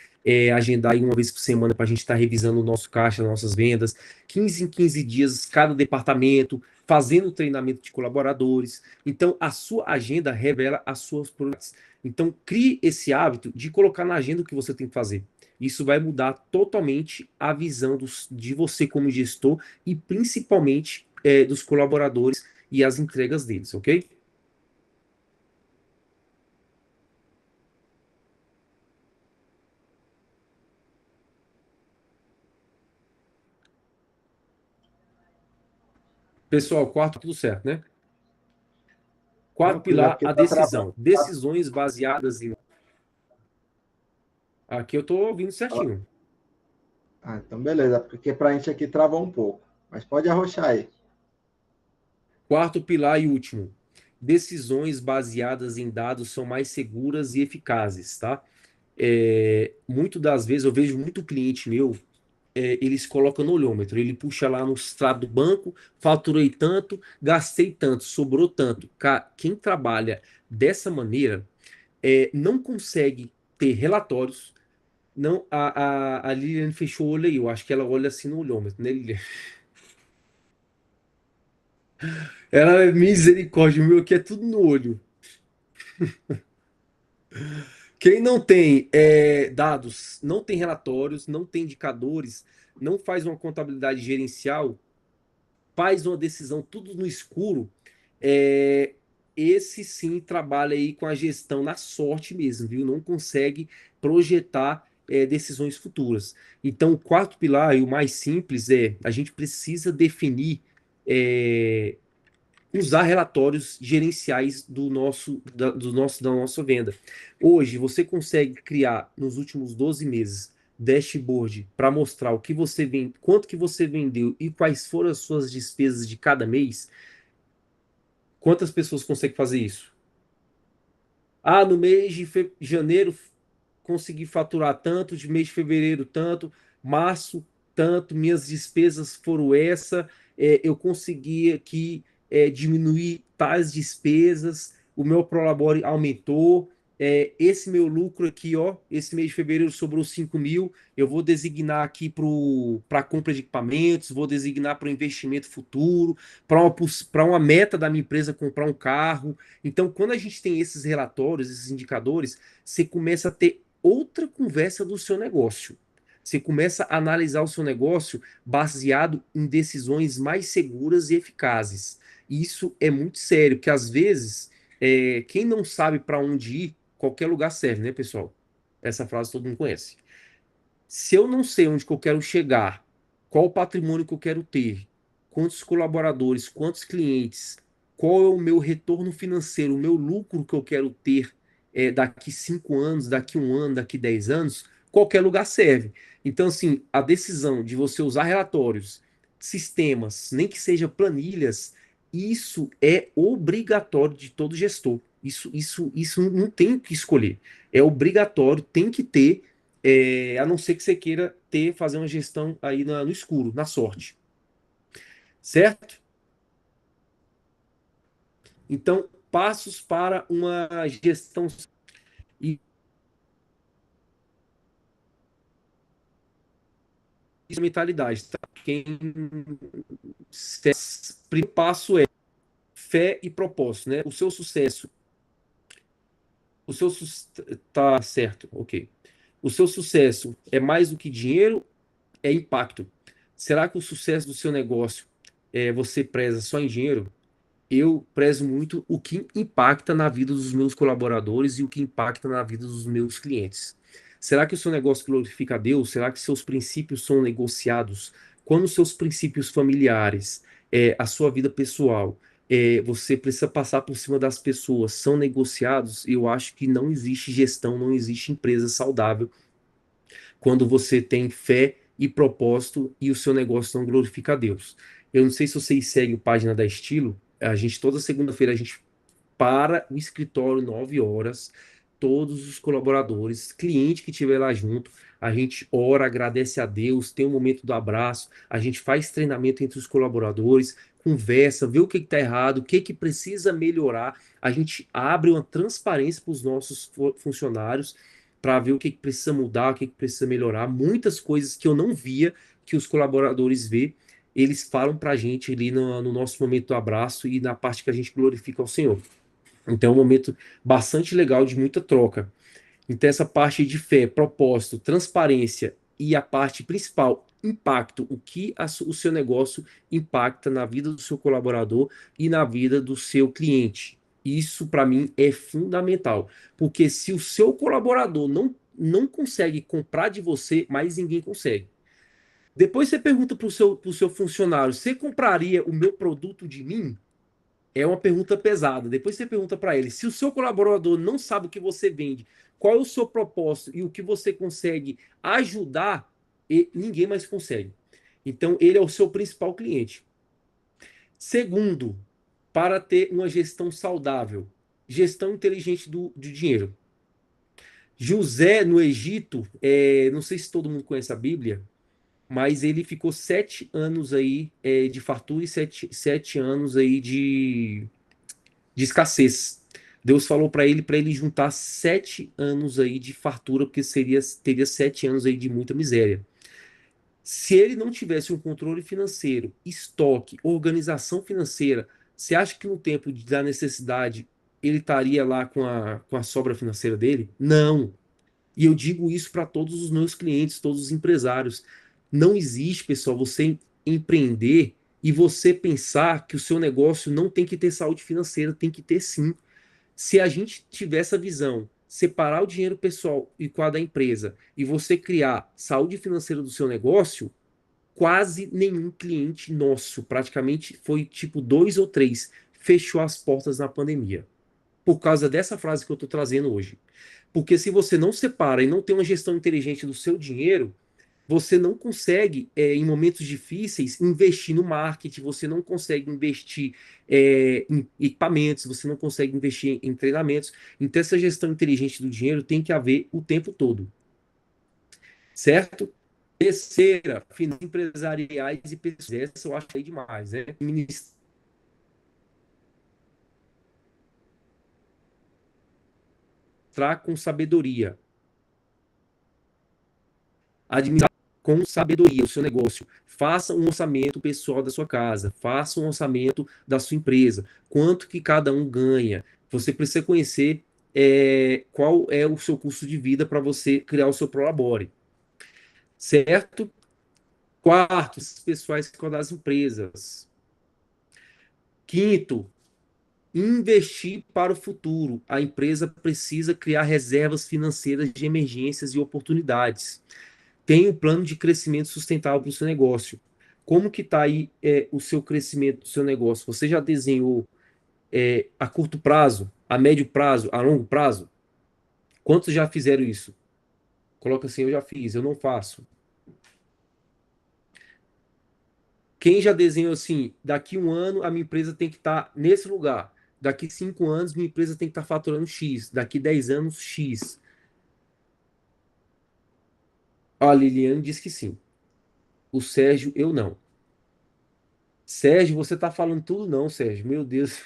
agendar aí uma vez por semana para a gente estar revisando o nosso caixa, nossas vendas. 15 em 15 dias, cada departamento, fazendo treinamento de colaboradores. Então, a sua agenda revela as suas prioridades. Então, crie esse hábito de colocar na agenda o que você tem que fazer. Isso vai mudar totalmente a visão de você como gestor e principalmente dos colaboradores e as entregas deles, ok? Pessoal, quarto, tudo certo, né? Quarto Tranquilo, é pilar, porque a tá travando. decisão. Decisões baseadas em. Aqui eu tô ouvindo certinho. Ah, então beleza, porque pra gente aqui travou um pouco. Mas pode arrochar aí. Quarto pilar e último. Decisões baseadas em dados são mais seguras e eficazes, tá? Muito das vezes eu vejo muito cliente meu, eles colocam no olhômetro, ele puxa lá no extrato do banco, faturei tanto, gastei tanto, sobrou tanto. Quem trabalha dessa maneira não consegue ter relatórios. Não, a Lilian fechou o olho aí. Eu acho que ela olha assim no olhômetro, né, Lilian? Ela é misericórdia, o meu aqui é tudo no olho. Quem não tem dados, não tem relatórios, não tem indicadores, não faz uma contabilidade gerencial, faz uma decisão tudo no escuro, é, esse sim trabalha aí com a gestão na sorte mesmo, viu? Não consegue projetar decisões futuras. Então, o quarto pilar, e o mais simples, é a gente precisa definir, é, usar relatórios gerenciais da nossa venda. Hoje, você consegue criar, nos últimos 12 meses, dashboard para mostrar o que você vende, quanto que você vendeu e quais foram as suas despesas de cada mês. Quantas pessoas conseguem fazer isso? Ah, no mês de janeiro consegui faturar tanto, de mês de fevereiro tanto, março tanto, minhas despesas foram essa, eu consegui aqui diminuir tais despesas, o meu Prolabore aumentou, esse meu lucro aqui, ó, esse mês de fevereiro sobrou 5 mil, eu vou designar aqui para a compra de equipamentos, vou designar para o investimento futuro, para uma meta da minha empresa comprar um carro. Então, quando a gente tem esses relatórios, esses indicadores, você começa a ter outra conversa do seu negócio. Você começa a analisar o seu negócio baseado em decisões mais seguras e eficazes. Isso é muito sério, porque às vezes, quem não sabe para onde ir, qualquer lugar serve, né, pessoal? Essa frase todo mundo conhece. Se eu não sei onde que eu quero chegar, qual o patrimônio que eu quero ter, quantos colaboradores, quantos clientes, qual é o meu retorno financeiro, o meu lucro que eu quero ter daqui 5 anos, daqui 1 ano, daqui 10 anos, qualquer lugar serve. Então, assim, a decisão de você usar relatórios, sistemas, nem que seja planilhas, isso é obrigatório de todo gestor. Isso não tem o que escolher. É obrigatório, tem que ter, a não ser que você queira fazer uma gestão aí no escuro, na sorte. Certo? Então, passos para uma gestão e mentalidade, tá? Primeiro passo é fé e propósito, né? O seu tá certo, ok. O seu sucesso é mais do que dinheiro, é impacto. Será que o sucesso do seu negócio você preza só em dinheiro? Eu prezo muito o que impacta na vida dos meus colaboradores e o que impacta na vida dos meus clientes. Será que o seu negócio glorifica a Deus? Será que seus princípios são negociados? Quando os seus princípios familiares, a sua vida pessoal, você precisa passar por cima das pessoas, são negociados, eu acho que não existe gestão, não existe empresa saudável quando você tem fé e propósito e o seu negócio não glorifica a Deus. Eu não sei se vocês seguem a página da Estilo, a gente toda segunda-feira a gente para o escritório 9 horas, todos os colaboradores, cliente que estiver lá junto, a gente ora, agradece a Deus, tem um momento do abraço, a gente faz treinamento entre os colaboradores, conversa, vê o que está errado, o que, que precisa melhorar, a gente abre uma transparência para os nossos funcionários para ver o que, que precisa mudar, o que, que precisa melhorar, muitas coisas que eu não via, que os colaboradores vê, eles falam para a gente ali no nosso momento do abraço e na parte que a gente glorifica ao Senhor. Então é um momento bastante legal de muita troca. Então essa parte de fé, propósito, transparência e a parte principal, impacto, o que o seu negócio impacta na vida do seu colaborador e na vida do seu cliente. Isso para mim é fundamental, porque se o seu colaborador não consegue comprar de você, mais ninguém consegue. Depois você pergunta para o seu funcionário: você compraria o meu produto de mim? É uma pergunta pesada. Depois você pergunta para ele: se o seu colaborador não sabe o que você vende, qual é o seu propósito e o que você consegue ajudar, e ninguém mais consegue. Então, ele é o seu principal cliente. Segundo, para ter uma gestão saudável, gestão inteligente do dinheiro. José, no Egito, não sei se todo mundo conhece a Bíblia, mas ele ficou 7 anos aí de fartura e sete anos aí de escassez. Deus falou para ele juntar 7 anos aí de fartura, porque teria 7 anos aí de muita miséria. Se ele não tivesse um controle financeiro, estoque, organização financeira, você acha que no tempo da necessidade ele estaria lá com a sobra financeira dele? Não. E eu digo isso para todos os meus clientes, todos os empresários. Não existe, pessoal, você empreender e você pensar que o seu negócio não tem que ter saúde financeira, tem que ter sim. Se a gente tiver essa visão, separar o dinheiro pessoal e com a da empresa, e você criar saúde financeira do seu negócio, quase nenhum cliente nosso, praticamente foi tipo 2 ou 3, fechou as portas na pandemia. Por causa dessa frase que eu estou trazendo hoje. Porque se você não separa e não tem uma gestão inteligente do seu dinheiro, você não consegue, em momentos difíceis, investir no marketing, você não consegue investir em equipamentos, você não consegue investir em treinamentos. Então, essa gestão inteligente do dinheiro tem que haver o tempo todo. Certo? Terceira, finanças empresariais e pessoais. Essa eu acho aí demais, né? Administrar com sabedoria. Administrar com sabedoria o seu negócio. Faça um orçamento pessoal da sua casa, faça um orçamento da sua empresa, quanto que cada um ganha. Você precisa conhecer qual é o seu custo de vida para você criar o seu Prolabore. Certo? Quarto, os pessoais das empresas. Quinto, investir para o futuro. A empresa precisa criar reservas financeiras de emergências e oportunidades. Tem um plano de crescimento sustentável para o seu negócio. Como que está aí o seu crescimento do seu negócio? Você já desenhou a curto prazo, a médio prazo, a longo prazo? Quantos já fizeram isso? Coloca assim, eu já fiz, eu não faço. Quem já desenhou assim, daqui 1 ano a minha empresa tem que estar nesse lugar. Daqui 5 anos minha empresa tem que estar faturando X. Daqui 10 anos, X. A Liliane disse que sim. O Sérgio, eu não. Sérgio, você tá falando tudo não, Sérgio. Meu Deus.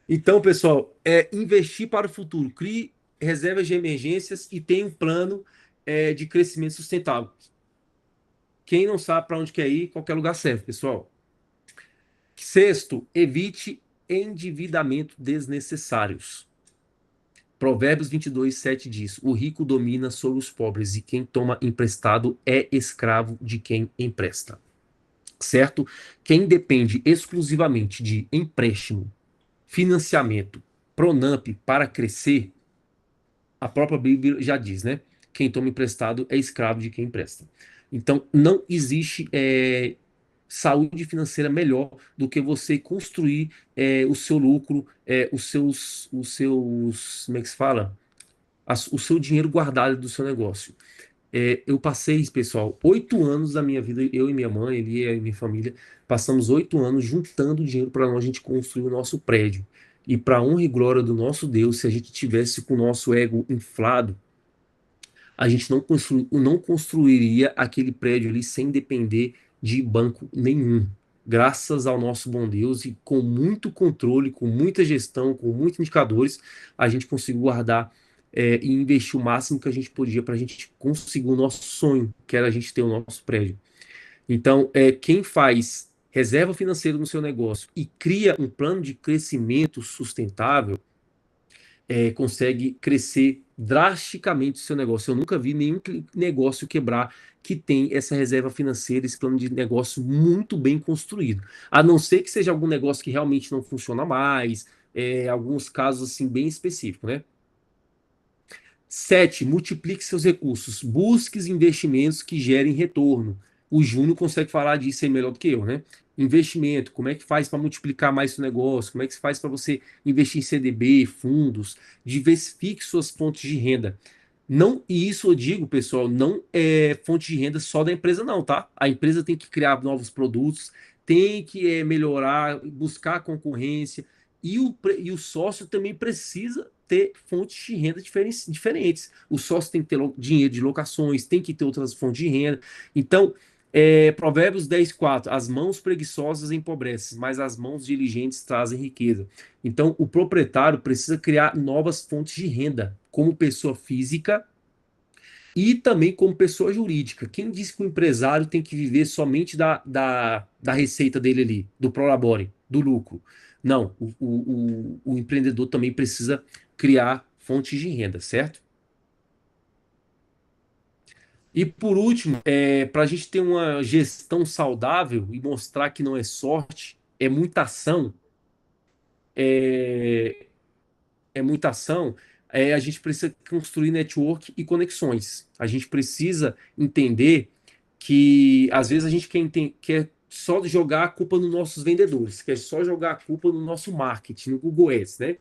Então, pessoal, investir para o futuro. Crie reservas de emergências e tenha um plano de crescimento sustentável. Quem não sabe para onde quer ir, qualquer lugar serve, pessoal. Sexto, evite endividamento desnecessários. Provérbios 22:7 diz: o rico domina sobre os pobres e quem toma emprestado é escravo de quem empresta. Certo? Quem depende exclusivamente de empréstimo, financiamento, Pronamp para crescer, a própria Bíblia já diz, né? Quem toma emprestado é escravo de quem empresta. Então, não existe saúde financeira melhor do que você construir o seu lucro, como é que se fala? O seu dinheiro guardado do seu negócio. Eu passei, pessoal, 8 anos da minha vida, eu e minha mãe, ele e a minha família, passamos 8 anos juntando dinheiro para a gente construir o nosso prédio. E para honra e glória do nosso Deus, se a gente tivesse com o nosso ego inflado, a gente não construiria aquele prédio ali sem depender de banco nenhum. Graças ao nosso bom Deus e com muito controle, com muita gestão, com muitos indicadores, a gente conseguiu guardar e investir o máximo que a gente podia para a gente conseguir o nosso sonho, que era a gente ter o nosso prédio. Então, quem faz reserva financeira no seu negócio e cria um plano de crescimento sustentável, consegue crescer drasticamente o seu negócio. Eu nunca vi nenhum negócio quebrar que tem essa reserva financeira, esse plano de negócio muito bem construído. A não ser que seja algum negócio que realmente não funciona mais, alguns casos assim bem específicos, né? 7, multiplique seus recursos. Busque investimentos que gerem retorno. O Júnior consegue falar disso aí melhor do que eu, né? Investimento, como é que faz para multiplicar mais seu negócio? Como é que se faz para você investir em CDB, fundos? Diversifique suas fontes de renda. Não, e isso eu digo, pessoal, não é fonte de renda só da empresa, não, tá? A empresa tem que criar novos produtos, tem que melhorar, buscar concorrência, e o sócio também precisa ter fontes de renda diferentes. O sócio tem que ter dinheiro de locações, tem que ter outras fontes de renda. Então, Provérbios 10:4, as mãos preguiçosas empobrecem, mas as mãos diligentes trazem riqueza. Então, o proprietário precisa criar novas fontes de renda, como pessoa física e também como pessoa jurídica. Quem disse que o empresário tem que viver somente da receita dele ali, do prolabore, do lucro? Não, o empreendedor também precisa criar fontes de renda, certo? E por último, para a gente ter uma gestão saudável e mostrar que não é sorte, é muita ação, é, é muita ação, a gente precisa construir network e conexões. A gente precisa entender que às vezes a gente quer só jogar a culpa nos nossos vendedores, quer só jogar a culpa no nosso marketing, no Google Ads, né?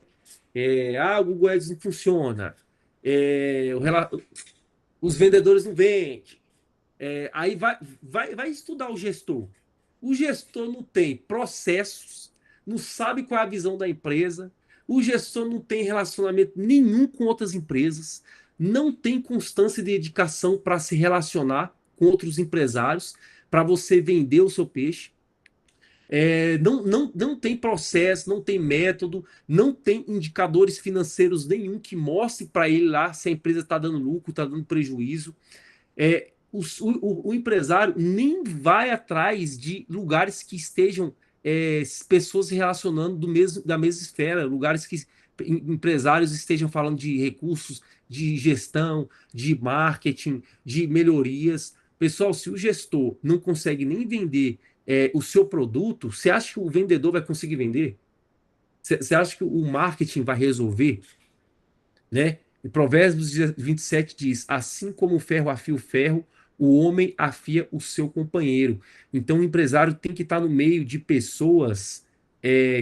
O Google Ads não funciona, os vendedores não vendem. Aí vai estudar o gestor. O gestor não tem processos, não sabe qual é a visão da empresa, o gestor não tem relacionamento nenhum com outras empresas, não tem constância e dedicação para se relacionar com outros empresários, para você vender o seu peixe. Não tem processo, não tem método, não tem indicadores financeiros nenhum que mostre para ele lá se a empresa está dando lucro, está dando prejuízo. O empresário nem vai atrás de lugares que estejam pessoas se relacionando da mesma esfera, lugares que empresários estejam falando de recursos, de gestão, de marketing, de melhorias. Pessoal, se o gestor não consegue nem vender o seu produto, você acha que o vendedor vai conseguir vender? Você acha que o marketing vai resolver? Né? Em Provérbios 27 diz: assim como o ferro afia o ferro, o homem afia o seu companheiro. Então, o empresário tem que estar no meio de pessoas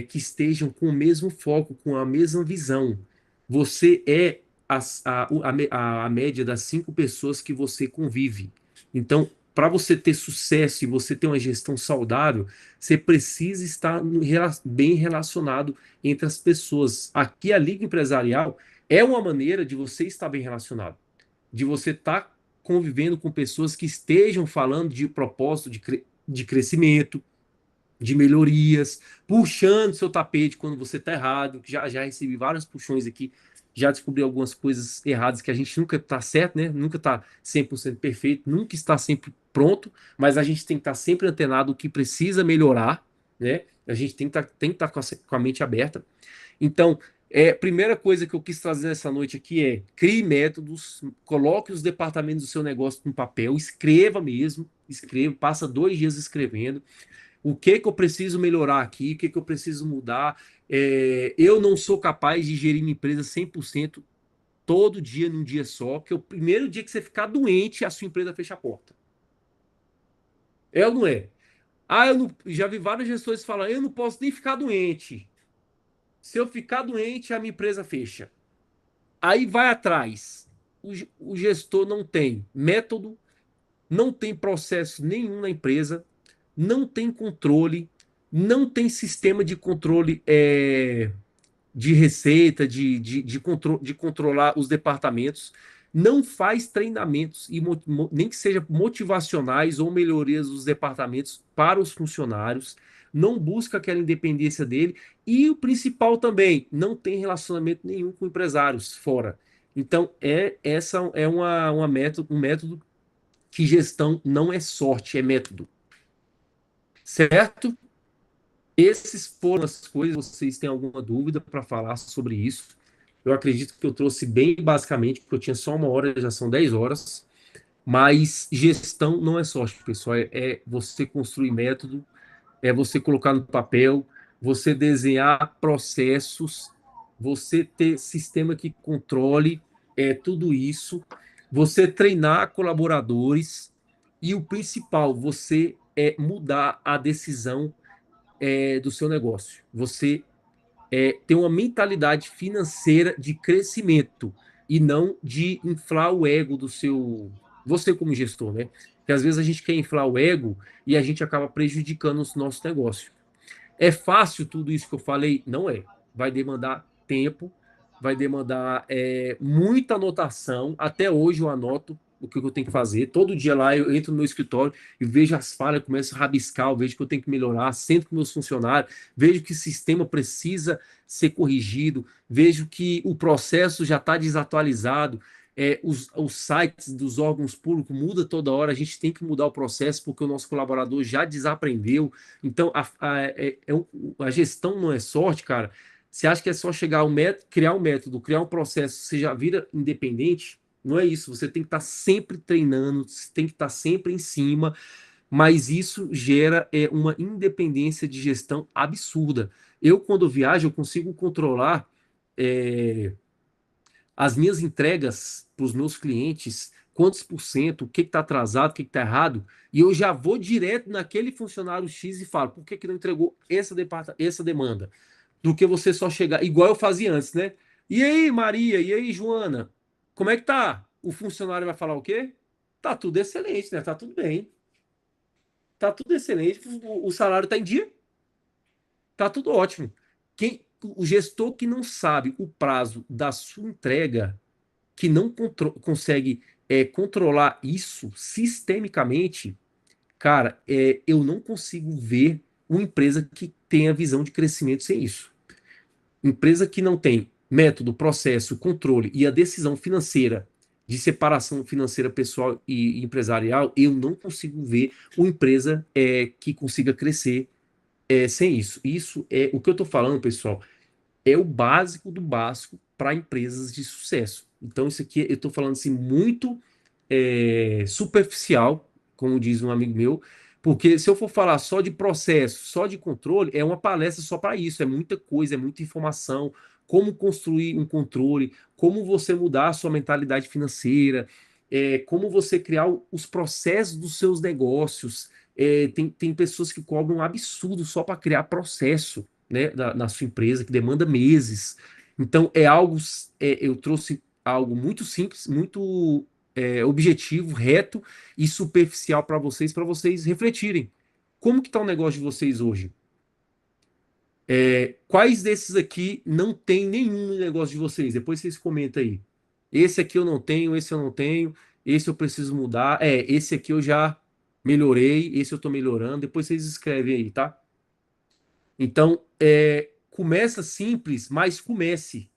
que estejam com o mesmo foco, com a mesma visão. Você é a média das 5 pessoas que você convive. Então, para você ter sucesso e você ter uma gestão saudável, você precisa estar bem relacionado entre as pessoas. Aqui, a Liga Empresarial é uma maneira de você estar bem relacionado, de você estar convivendo com pessoas que estejam falando de propósito de crescimento, de melhorias, puxando seu tapete quando você está errado. Já recebi vários puxões aqui, já descobri algumas coisas erradas que a gente nunca está certo, né? Nunca está 100% perfeito, nunca está sempre pronto, mas a gente tem que estar sempre antenado o que precisa melhorar, né? A gente tem que estar com a mente aberta. Então, primeira coisa que eu quis trazer nessa noite aqui crie métodos, coloque os departamentos do seu negócio no papel, escreva mesmo, passa 2 dias escrevendo. O que eu preciso melhorar aqui, o que eu preciso mudar. Eu não sou capaz de gerir minha empresa 100% todo dia, num dia só, porque o primeiro dia que você ficar doente, a sua empresa fecha a porta. É ou não é? Já vi vários gestores falando, eu não posso nem ficar doente. Se eu ficar doente, a minha empresa fecha. Aí vai atrás. O gestor não tem método, não tem processo nenhum na empresa, não tem controle, não tem sistema de controle de receita, de controlar os departamentos, não faz treinamentos, nem que seja motivacionais ou melhorias dos departamentos para os funcionários, não busca aquela independência dele, e o principal também, não tem relacionamento nenhum com empresários fora. Então, essa é um método que gestão não é sorte, é método. Certo? Esses foram as coisas. Vocês têm alguma dúvida para falar sobre isso? Eu acredito que eu trouxe bem basicamente, porque eu tinha só 1 hora, já são 10 horas. Mas gestão não é sorte, pessoal. É você construir método, é você colocar no papel, você desenhar processos, você ter sistema que controle tudo isso, você treinar colaboradores e o principal, você mudar a decisão do seu negócio. Você ter uma mentalidade financeira de crescimento e não de inflar o ego do seu. Você, como gestor, né? Porque às vezes a gente quer inflar o ego e a gente acaba prejudicando o nosso negócio. É fácil tudo isso que eu falei? Não é. Vai demandar tempo, vai demandar muita anotação. Até hoje eu anoto o que eu tenho que fazer. Todo dia lá eu entro no meu escritório e vejo as falhas, começo a rabiscar, eu vejo que eu tenho que melhorar, sento com meus funcionários, vejo que o sistema precisa ser corrigido, vejo que o processo já está desatualizado. os sites dos órgãos públicos muda toda hora, a gente tem que mudar o processo porque o nosso colaborador já desaprendeu. Então, a gestão não é sorte, cara. Você acha que é só chegar ao método, criar um método, criar um processo, você já vira independente? Não é isso. Você tem que estar sempre treinando, você tem que estar sempre em cima, mas isso gera uma independência de gestão absurda. Eu, quando viajo, eu consigo controlar é, as minhas entregas para os meus clientes, quantos por cento, o que está atrasado, o que está errado, e eu já vou direto naquele funcionário X e falo, por que não entregou essa demanda? Do que você só chegar, igual eu fazia antes, né? E aí, Maria, e aí, Joana, como é que tá? O funcionário vai falar o quê? Tá tudo excelente, né? Tá tudo bem. Tá tudo excelente, o salário tá em dia, tá tudo ótimo. O gestor que não sabe o prazo da sua entrega, que não consegue controlar isso sistemicamente, cara, eu não consigo ver uma empresa que tenha visão de crescimento sem isso. Empresa que não tem método, processo, controle e a decisão financeira de separação financeira pessoal e empresarial, eu não consigo ver uma empresa que consiga crescer sem isso. Isso é o que eu estou falando, pessoal, é o básico do básico para empresas de sucesso. Então, isso aqui eu estou falando assim, muito superficial, como diz um amigo meu, porque se eu for falar só de processo, só de controle, é uma palestra só para isso, é muita coisa, é muita informação, como construir um controle, como você mudar a sua mentalidade financeira, como você criar os processos dos seus negócios. Tem pessoas que cobram um absurdo só para criar processo, né, na sua empresa, que demanda meses. Então, eu trouxe algo muito simples, muito objetivo, reto e superficial para vocês refletirem. Como que está o negócio de vocês hoje? Quais desses aqui não tem nenhum no negócio de vocês? Depois vocês comentam aí. Esse aqui eu não tenho, esse eu não tenho, esse eu preciso mudar. Esse aqui eu já melhorei, esse eu estou melhorando. Depois vocês escrevem aí, tá? Então, começa simples, mas comece.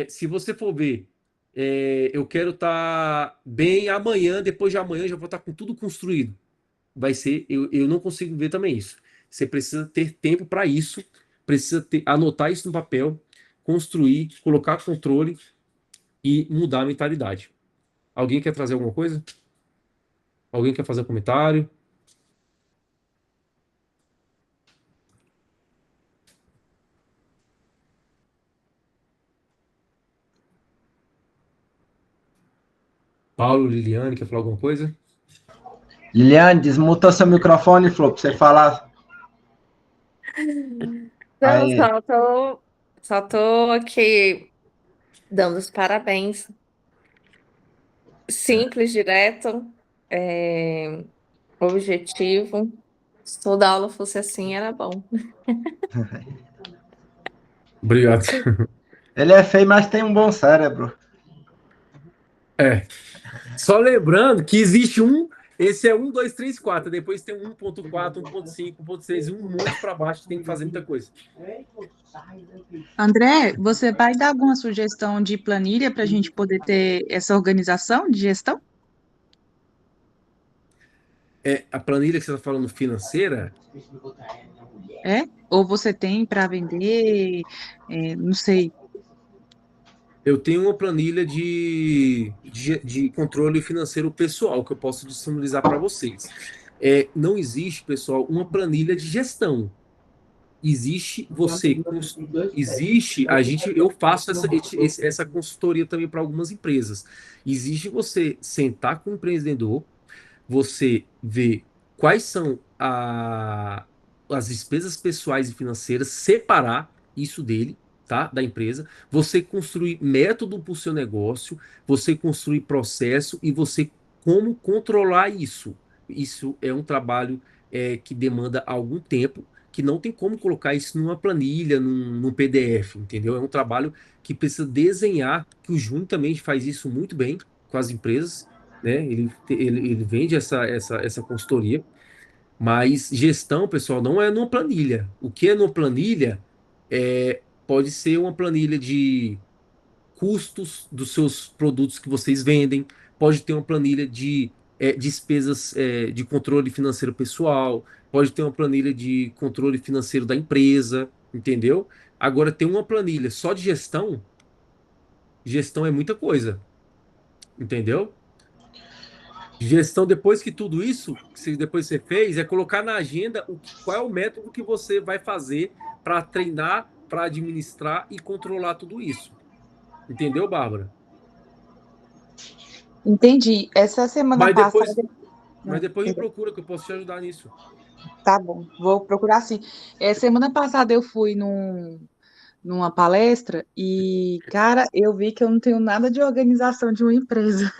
Se você for ver, eu quero estar bem amanhã, depois de amanhã já vou estar com tudo construído. Vai ser, eu não consigo ver também isso. Você precisa ter tempo para isso, precisa anotar isso no papel, construir, colocar controle e mudar a mentalidade. Alguém quer trazer alguma coisa? Alguém quer fazer um comentário? Paulo, Liliane, quer falar alguma coisa? Liliane, desmutou seu microfone, Flor, para você falar. Não, Aí, só tô aqui dando os parabéns. Simples, direto, é, objetivo. Se toda aula fosse assim, era bom. Obrigado. ele é feio, mas tem um bom cérebro. Só lembrando que existe esse é 2, 3, 4. Depois tem 1.4, 1.5, 1.6, um monte para baixo que tem que fazer muita coisa. André, você vai dar alguma sugestão de planilha para a gente poder ter essa organização de gestão? A planilha que você está falando financeira, Ou você tem para vender? Não sei. eu tenho uma planilha de controle financeiro pessoal que eu posso disponibilizar para vocês. Não existe, pessoal, uma planilha de gestão. Existe eu faço essa consultoria também para algumas empresas. Existe você sentar com o empreendedor, você ver quais são as despesas pessoais e financeiras, separar isso dele, tá? Da empresa, você construir método para o seu negócio, você construir processo e você como controlar isso. Isso é um trabalho que demanda algum tempo, que não tem como colocar isso numa planilha, num PDF, entendeu? É um trabalho que precisa desenhar, que o Júnior também faz isso muito bem com as empresas, né? Ele vende essa consultoria, mas gestão, pessoal, não é numa planilha. O que é numa planilha pode ser uma planilha de custos dos seus produtos que vocês vendem, pode ter uma planilha de despesas de controle financeiro pessoal, pode ter uma planilha de controle financeiro da empresa, entendeu? Agora, ter uma planilha só de gestão, gestão é muita coisa, entendeu? Gestão, depois que tudo isso, depois você fez, é colocar na agenda qual é o método que você vai fazer para treinar, para administrar e controlar tudo isso. Entendeu, Bárbara? Entendi. Essa semana Mas passada. depois me procura que eu posso te ajudar nisso. Tá bom, vou procurar sim. Semana passada eu fui numa palestra e, cara, eu vi que eu não tenho nada de organização de uma empresa.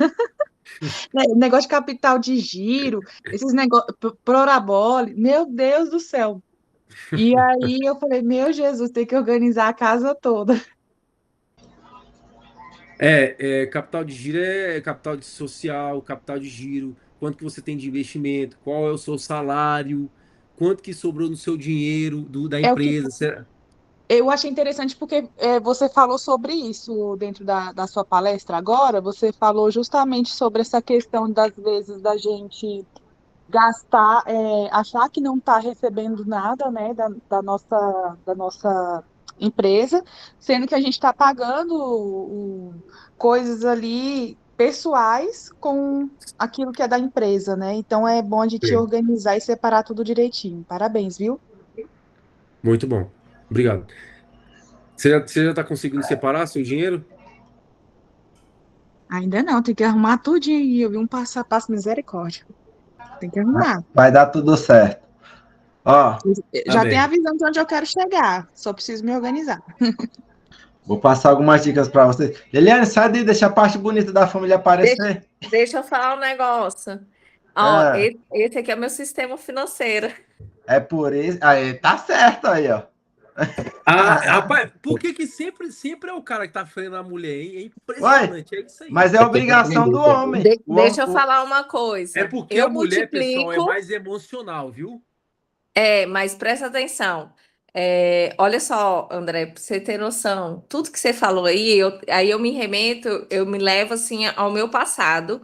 Negócio de capital de giro, esses negócios, Prorabole, meu Deus do céu. E aí eu falei, meu Jesus, tem que organizar a casa toda. Capital de giro é capital de social, capital de giro, quanto que você tem de investimento, qual é o seu salário, quanto que sobrou no seu dinheiro da É o que empresa. eu achei interessante porque você falou sobre isso dentro da sua palestra agora, você falou justamente sobre essa questão das vezes da gente gastar, achar que não está recebendo nada, né, da nossa empresa, sendo que a gente está pagando coisas ali pessoais com aquilo que é da empresa, né? Então é bom a gente Sim. organizar e separar tudo direitinho. Parabéns, viu? Muito bom. Obrigado. Você já está conseguindo separar seu dinheiro? Ainda não, tem que arrumar tudinho aí. Eu vi um passo a passo, misericórdia. Tem que arrumar. Vai dar tudo certo. Ó, Tá Já tem a bem. visão de onde eu quero chegar, só preciso me organizar. vou passar algumas dicas para você. Eliane, sai daí, deixa a parte bonita da família Deixa, aparecer. deixa eu falar um negócio. Ó, É, esse aqui é meu sistema financeiro. é por isso. Aí, tá certo aí, ó. Ah, rapaz, por que que sempre é o cara que tá freando a mulher, hein? É Ué, impressionante, é isso aí. mas é obrigação do homem. Deixa eu falar uma É coisa. porque a Eu mulher, pessoal, é multiplico. mais emocional, viu? Mas presta atenção. Olha só, André, pra você ter noção, tudo que você falou aí, aí eu me remeto, eu me levo assim ao meu passado,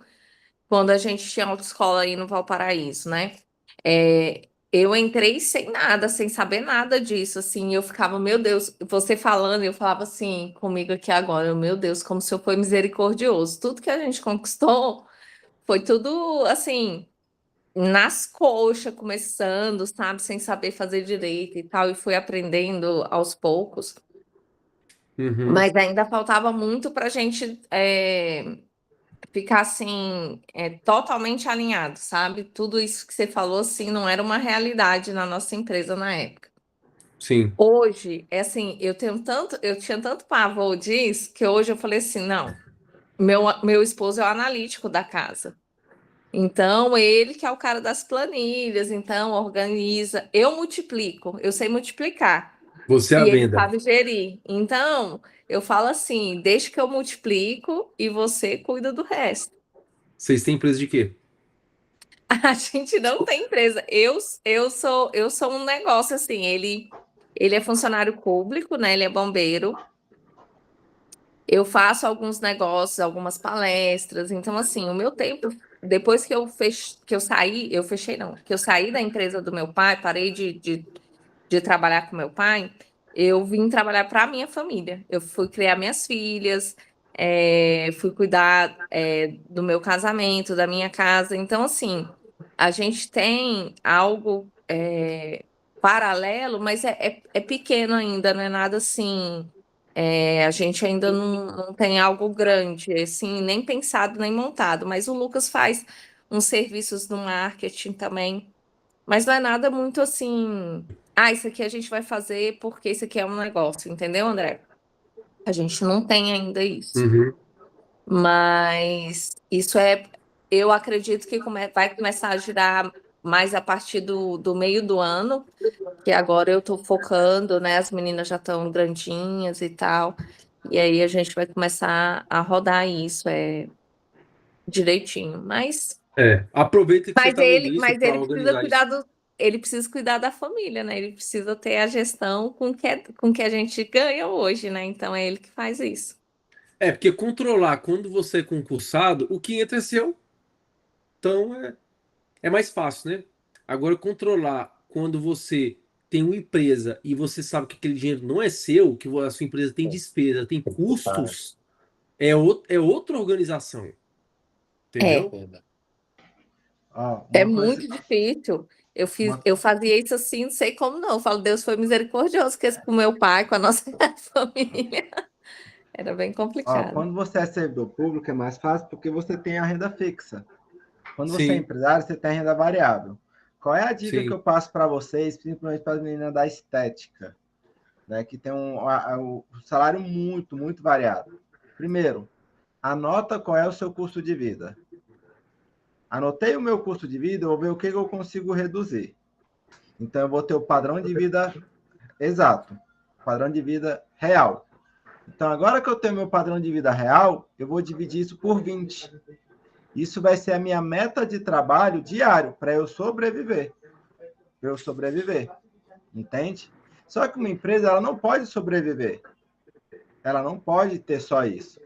quando a gente tinha autoescola aí no Valparaíso, né? Eu entrei sem nada, sem saber nada disso, assim, eu ficava, meu Deus, você falando, eu falava assim comigo aqui agora, meu Deus, como o Senhor foi misericordioso. Tudo que a gente conquistou foi tudo assim nas coxas, começando, sabe, sem saber fazer direito e tal, e fui aprendendo aos poucos, Uhum, mas ainda faltava muito para a gente ficar assim, totalmente alinhado, sabe? Tudo isso que você falou, assim, não era uma realidade na nossa empresa na época. sim. Hoje, é assim, eu tinha tanto pavor disso, que hoje eu falei assim, não, meu esposo é o analítico da casa. Então, ele que é o cara das planilhas, então organiza. Eu multiplico, eu sei multiplicar. Você é a E ele venda. sabe gerir. Então, eu falo assim: deixa que eu multiplico e você cuida do resto. Vocês têm empresa de quê? A gente não tem empresa. Eu sou um negócio assim. Ele é funcionário público, né? Ele é bombeiro. Eu faço alguns negócios, algumas palestras. Então, assim, o meu tempo, depois que eu saí, eu fechei não, que eu saí da empresa do meu pai, parei de trabalhar com meu pai, eu vim trabalhar para a minha família. Eu fui criar minhas filhas, fui cuidar, do meu casamento, da minha casa. Então, assim, a gente tem algo, paralelo, mas é pequeno ainda, não é nada assim. A gente ainda não tem algo grande, assim, nem pensado, nem montado. Mas o Lucas faz uns serviços no marketing também. Mas não é nada muito assim. Ah, isso aqui a gente vai fazer porque isso aqui é um negócio, entendeu, André? A gente não tem ainda isso. Uhum. Mas isso eu acredito que vai começar a girar mais a partir do meio do ano, que agora eu estou focando, né? As meninas já estão grandinhas e tal, e aí a gente vai começar a rodar isso direitinho. Aproveita que você Mas está no ele, início mas para ele precisa organizar isso. ele precisa cuidar da família, né? Ele precisa ter a gestão com que a gente ganha hoje, né? Então é ele que faz isso. Porque controlar quando você é concursado, o que entra é seu, então é mais fácil, né? Agora, controlar quando você tem uma empresa e você sabe que aquele dinheiro não é seu, que a sua empresa tem despesa, tem custos, é outra organização, É, entendeu? Ó, é uma coisa, muito difícil. uma, Eu fazia isso assim, não sei como não. Eu falo, Deus foi misericordioso com o meu pai, com a nossa família. Era bem complicado. quando você é servidor público é mais fácil porque você tem a renda fixa. Quando você é Sim, empresário, você tem renda variável. Qual é a dica que sim. eu passo para vocês, principalmente para as meninas da estética, né, que tem um salário muito, muito variado? Primeiro, anota qual é o seu custo de vida. Anotei o meu custo de vida, eu vou ver o que eu consigo reduzir. Então, eu vou ter o padrão de vida exato, padrão de vida real. Então, agora que eu tenho meu padrão de vida real, eu vou dividir isso por 20. Isso vai ser a minha meta de trabalho diário para eu sobreviver. Para eu sobreviver. Entende? Só que uma empresa ela não pode sobreviver. Ela não pode ter só isso.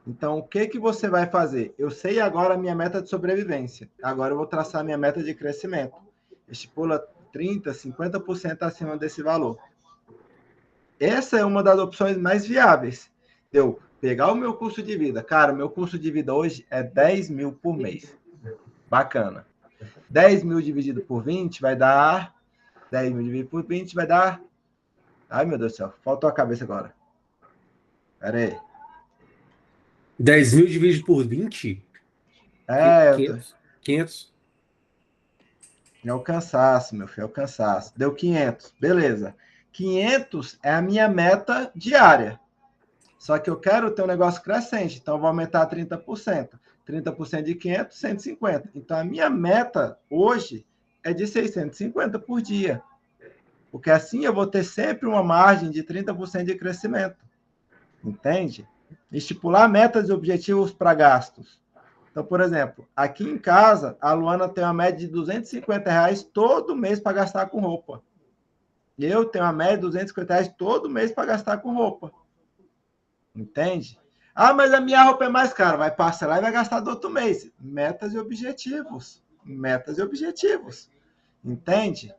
Então, o que que você vai fazer? Eu sei agora a minha meta de sobrevivência. Agora eu vou traçar a minha meta de crescimento. Estipula 30, 50% acima desse valor. Essa é uma das opções mais viáveis. Eu pegar o meu custo de vida. Cara, o meu custo de vida hoje é 10 mil por mês. Bacana. 10 mil dividido por 20 vai dar... 10 mil dividido por 20 vai dar... Ai, meu Deus do céu. Faltou a cabeça agora. Pera aí. 10.000 dividido por 20? É, 500? 500? é o cansaço, meu filho, é o cansaço. Deu 500, beleza. 500 é a minha meta diária. Só que eu quero ter um negócio crescente, então eu vou aumentar 30%. 30% de 500, 150. Então a minha meta hoje é de 650 por dia. Porque assim eu vou ter sempre uma margem de 30% de crescimento. Entende? Estipular metas e objetivos para gastos. Então, por exemplo, aqui em casa, a Luana tem uma média de R$ 250 todo mês para gastar com roupa. Eu tenho uma média de R$ 250 todo mês para gastar com roupa. Entende? Ah, mas a minha roupa é mais cara. Vai parcelar e vai gastar do outro mês. Metas e objetivos. Metas e objetivos. Entende?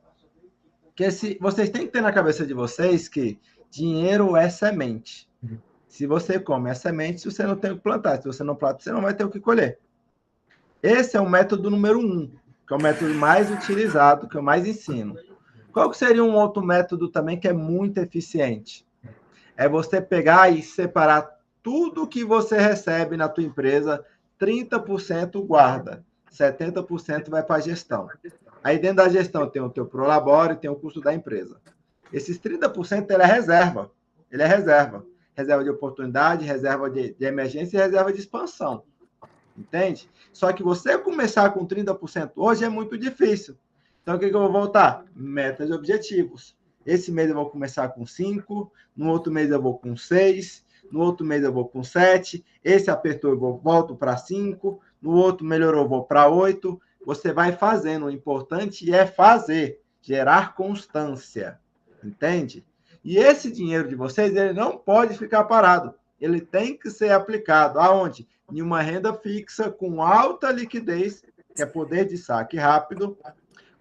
Porque vocês têm que ter na cabeça de vocês que dinheiro é semente. Se você come a semente, se você não tem o que plantar. Se você não planta, você não vai ter o que colher. Esse é o método número 1, que é o método mais utilizado, que eu mais ensino. Qual seria um outro método também que é muito eficiente? É você pegar e separar tudo que você recebe na tua empresa, 30% guarda, 70% vai para a gestão. Aí dentro da gestão tem o teu Prolabore e tem o custo da empresa. Esses 30% ele é reserva. Ele é reserva. Reserva de oportunidade, reserva de emergência e reserva de expansão. Entende? Só que você começar com 30% hoje é muito difícil. Então, o que eu vou voltar? Metas e objetivos. Esse mês eu vou começar com 5, no outro mês eu vou com 6, no outro mês eu vou com 7, esse apertou, eu volto para 5, no outro melhorou, eu vou para 8. Você vai fazendo. O importante é fazer, gerar constância. Entende? E esse dinheiro de vocês, ele não pode ficar parado. Ele tem que ser aplicado. Aonde? Em uma renda fixa com alta liquidez, que é poder de saque rápido,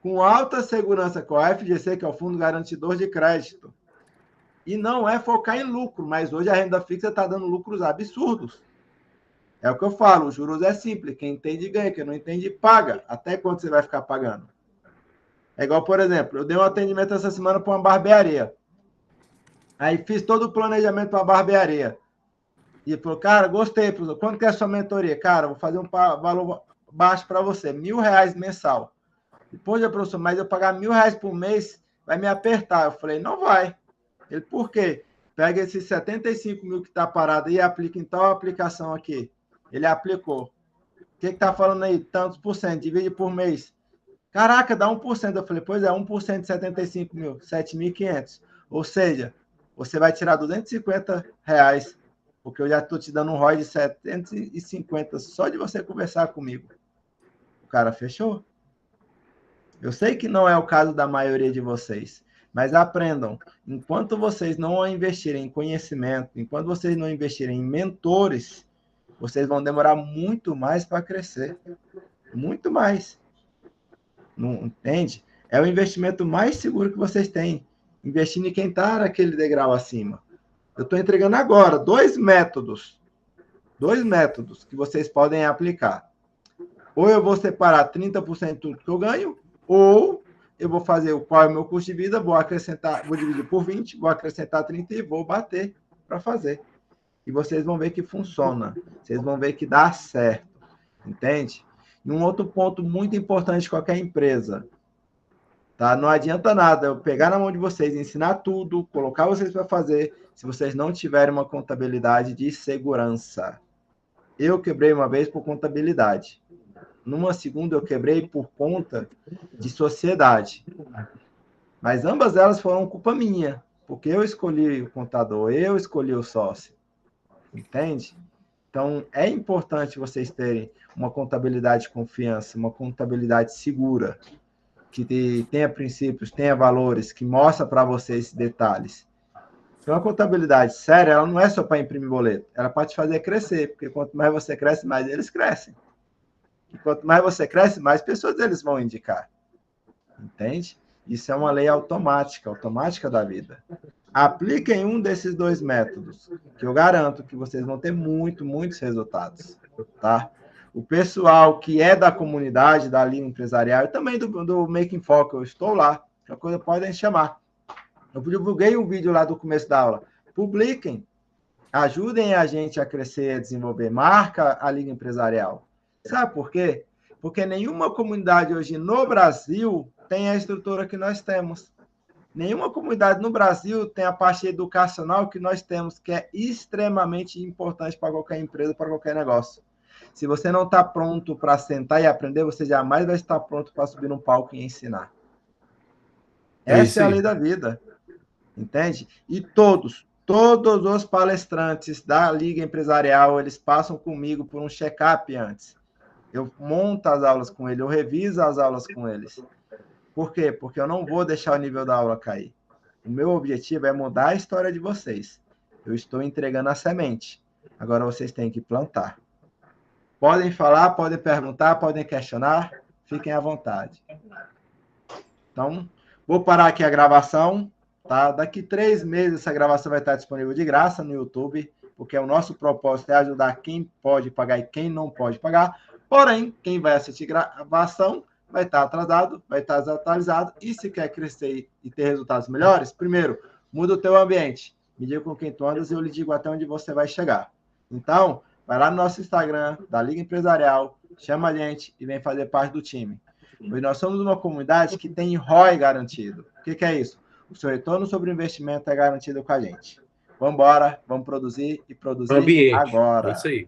com alta segurança com a FGC, que é o Fundo Garantidor de Crédito. E não é focar em lucro, mas hoje a renda fixa está dando lucros absurdos. É o que eu falo, os juros é simples, quem entende ganha, quem não entende paga. Até quando você vai ficar pagando? É igual, por exemplo, eu dei um atendimento essa semana para uma barbearia. Aí fiz todo o planejamento para a barbearia. E ele falou, cara, gostei, professor. Quanto que é a sua mentoria? Cara, vou fazer um valor baixo para você, R$ 1.000 mensal. Depois, professor, mas eu pagar R$ 1.000 por mês vai me apertar. Eu falei, não vai. Ele, por quê? Pega esses 75 mil que está parado e aplica em tal aplicação aqui. Ele aplicou. O que está falando aí? Tantos por cento, divide por mês. Caraca, dá 1%. Eu falei, pois é, 1% de 75 mil, 7.500. Ou seja, você vai tirar R$ 250, porque eu já estou te dando um ROI de 750 só de você conversar comigo. O cara fechou. Eu sei que não é o caso da maioria de vocês, Mas aprendam, enquanto vocês não investirem em conhecimento, enquanto vocês não investirem em mentores, vocês vão demorar muito mais para crescer. Muito mais. Não entende? É o investimento mais seguro que vocês têm. Investindo em quem está naquele degrau acima. Eu estou entregando agora 2 métodos. 2 métodos que vocês podem aplicar. Ou eu vou separar 30% de tudo que eu ganho, ou eu vou fazer qual é o meu custo de vida, vou dividir por 20, vou acrescentar 30 e vou bater para fazer. E vocês vão ver que funciona. Vocês vão ver que dá certo. Entende? E um outro ponto muito importante de qualquer empresa. Tá? Não adianta nada eu pegar na mão de vocês, ensinar tudo, colocar vocês para fazer, se vocês não tiverem uma contabilidade de segurança. Eu quebrei uma vez por contabilidade. Numa segunda, eu quebrei por conta de sociedade. Mas ambas elas foram culpa minha, porque eu escolhi o contador, eu escolhi o sócio. Entende? Então, é importante vocês terem uma contabilidade de confiança, uma contabilidade segura, que tenha princípios, tenha valores, que mostra para vocês esses detalhes. Então, a contabilidade séria, ela não é só para imprimir boleto, ela é para te fazer crescer, porque quanto mais você cresce, mais eles crescem. E quanto mais você cresce, mais pessoas eles vão indicar. Entende? Isso é uma lei automática da vida. Apliquem um desses 2 métodos, que eu garanto que vocês vão ter muitos resultados. Tá? O pessoal que é da comunidade, da linha empresarial, e também do Making Foco, eu estou lá, qualquer coisa podem chamar. Eu divulguei um vídeo lá do começo da aula. Publiquem, ajudem a gente a crescer, a desenvolver. Marca a Liga Empresarial. Sabe por quê? Porque nenhuma comunidade hoje no Brasil tem a estrutura que nós temos. Nenhuma comunidade no Brasil tem a parte educacional que nós temos, que é extremamente importante para qualquer empresa, para qualquer negócio. Se você não está pronto para sentar e aprender, você jamais vai estar pronto para subir num palco e ensinar. Essa é a lei da vida. Entende? E todos os palestrantes da Liga Empresarial, eles passam comigo por um check-up antes. Eu monto as aulas com eles, eu reviso as aulas com eles. Por quê? Porque eu não vou deixar o nível da aula cair. O meu objetivo é mudar a história de vocês. Eu estou entregando a semente. Agora vocês têm que plantar. Podem falar, podem perguntar, podem questionar. Fiquem à vontade. Então, vou parar aqui a gravação. Tá? Daqui 3 meses essa gravação vai estar disponível de graça no YouTube, porque o nosso propósito é ajudar quem pode pagar e quem não pode pagar. Porém, quem vai assistir gravação vai estar atrasado, vai estar desatualizado. E se quer crescer e ter resultados melhores, primeiro, muda o teu ambiente. Me diga com quem tu andas e eu lhe digo até onde você vai chegar. Então, vai lá no nosso Instagram, da Liga Empresarial, chama a gente e vem fazer parte do time. Pois nós somos uma comunidade que tem ROI garantido. O que é isso? O seu retorno sobre o investimento é garantido com a gente. Vamos embora, vamos produzir e produzir agora. É isso aí.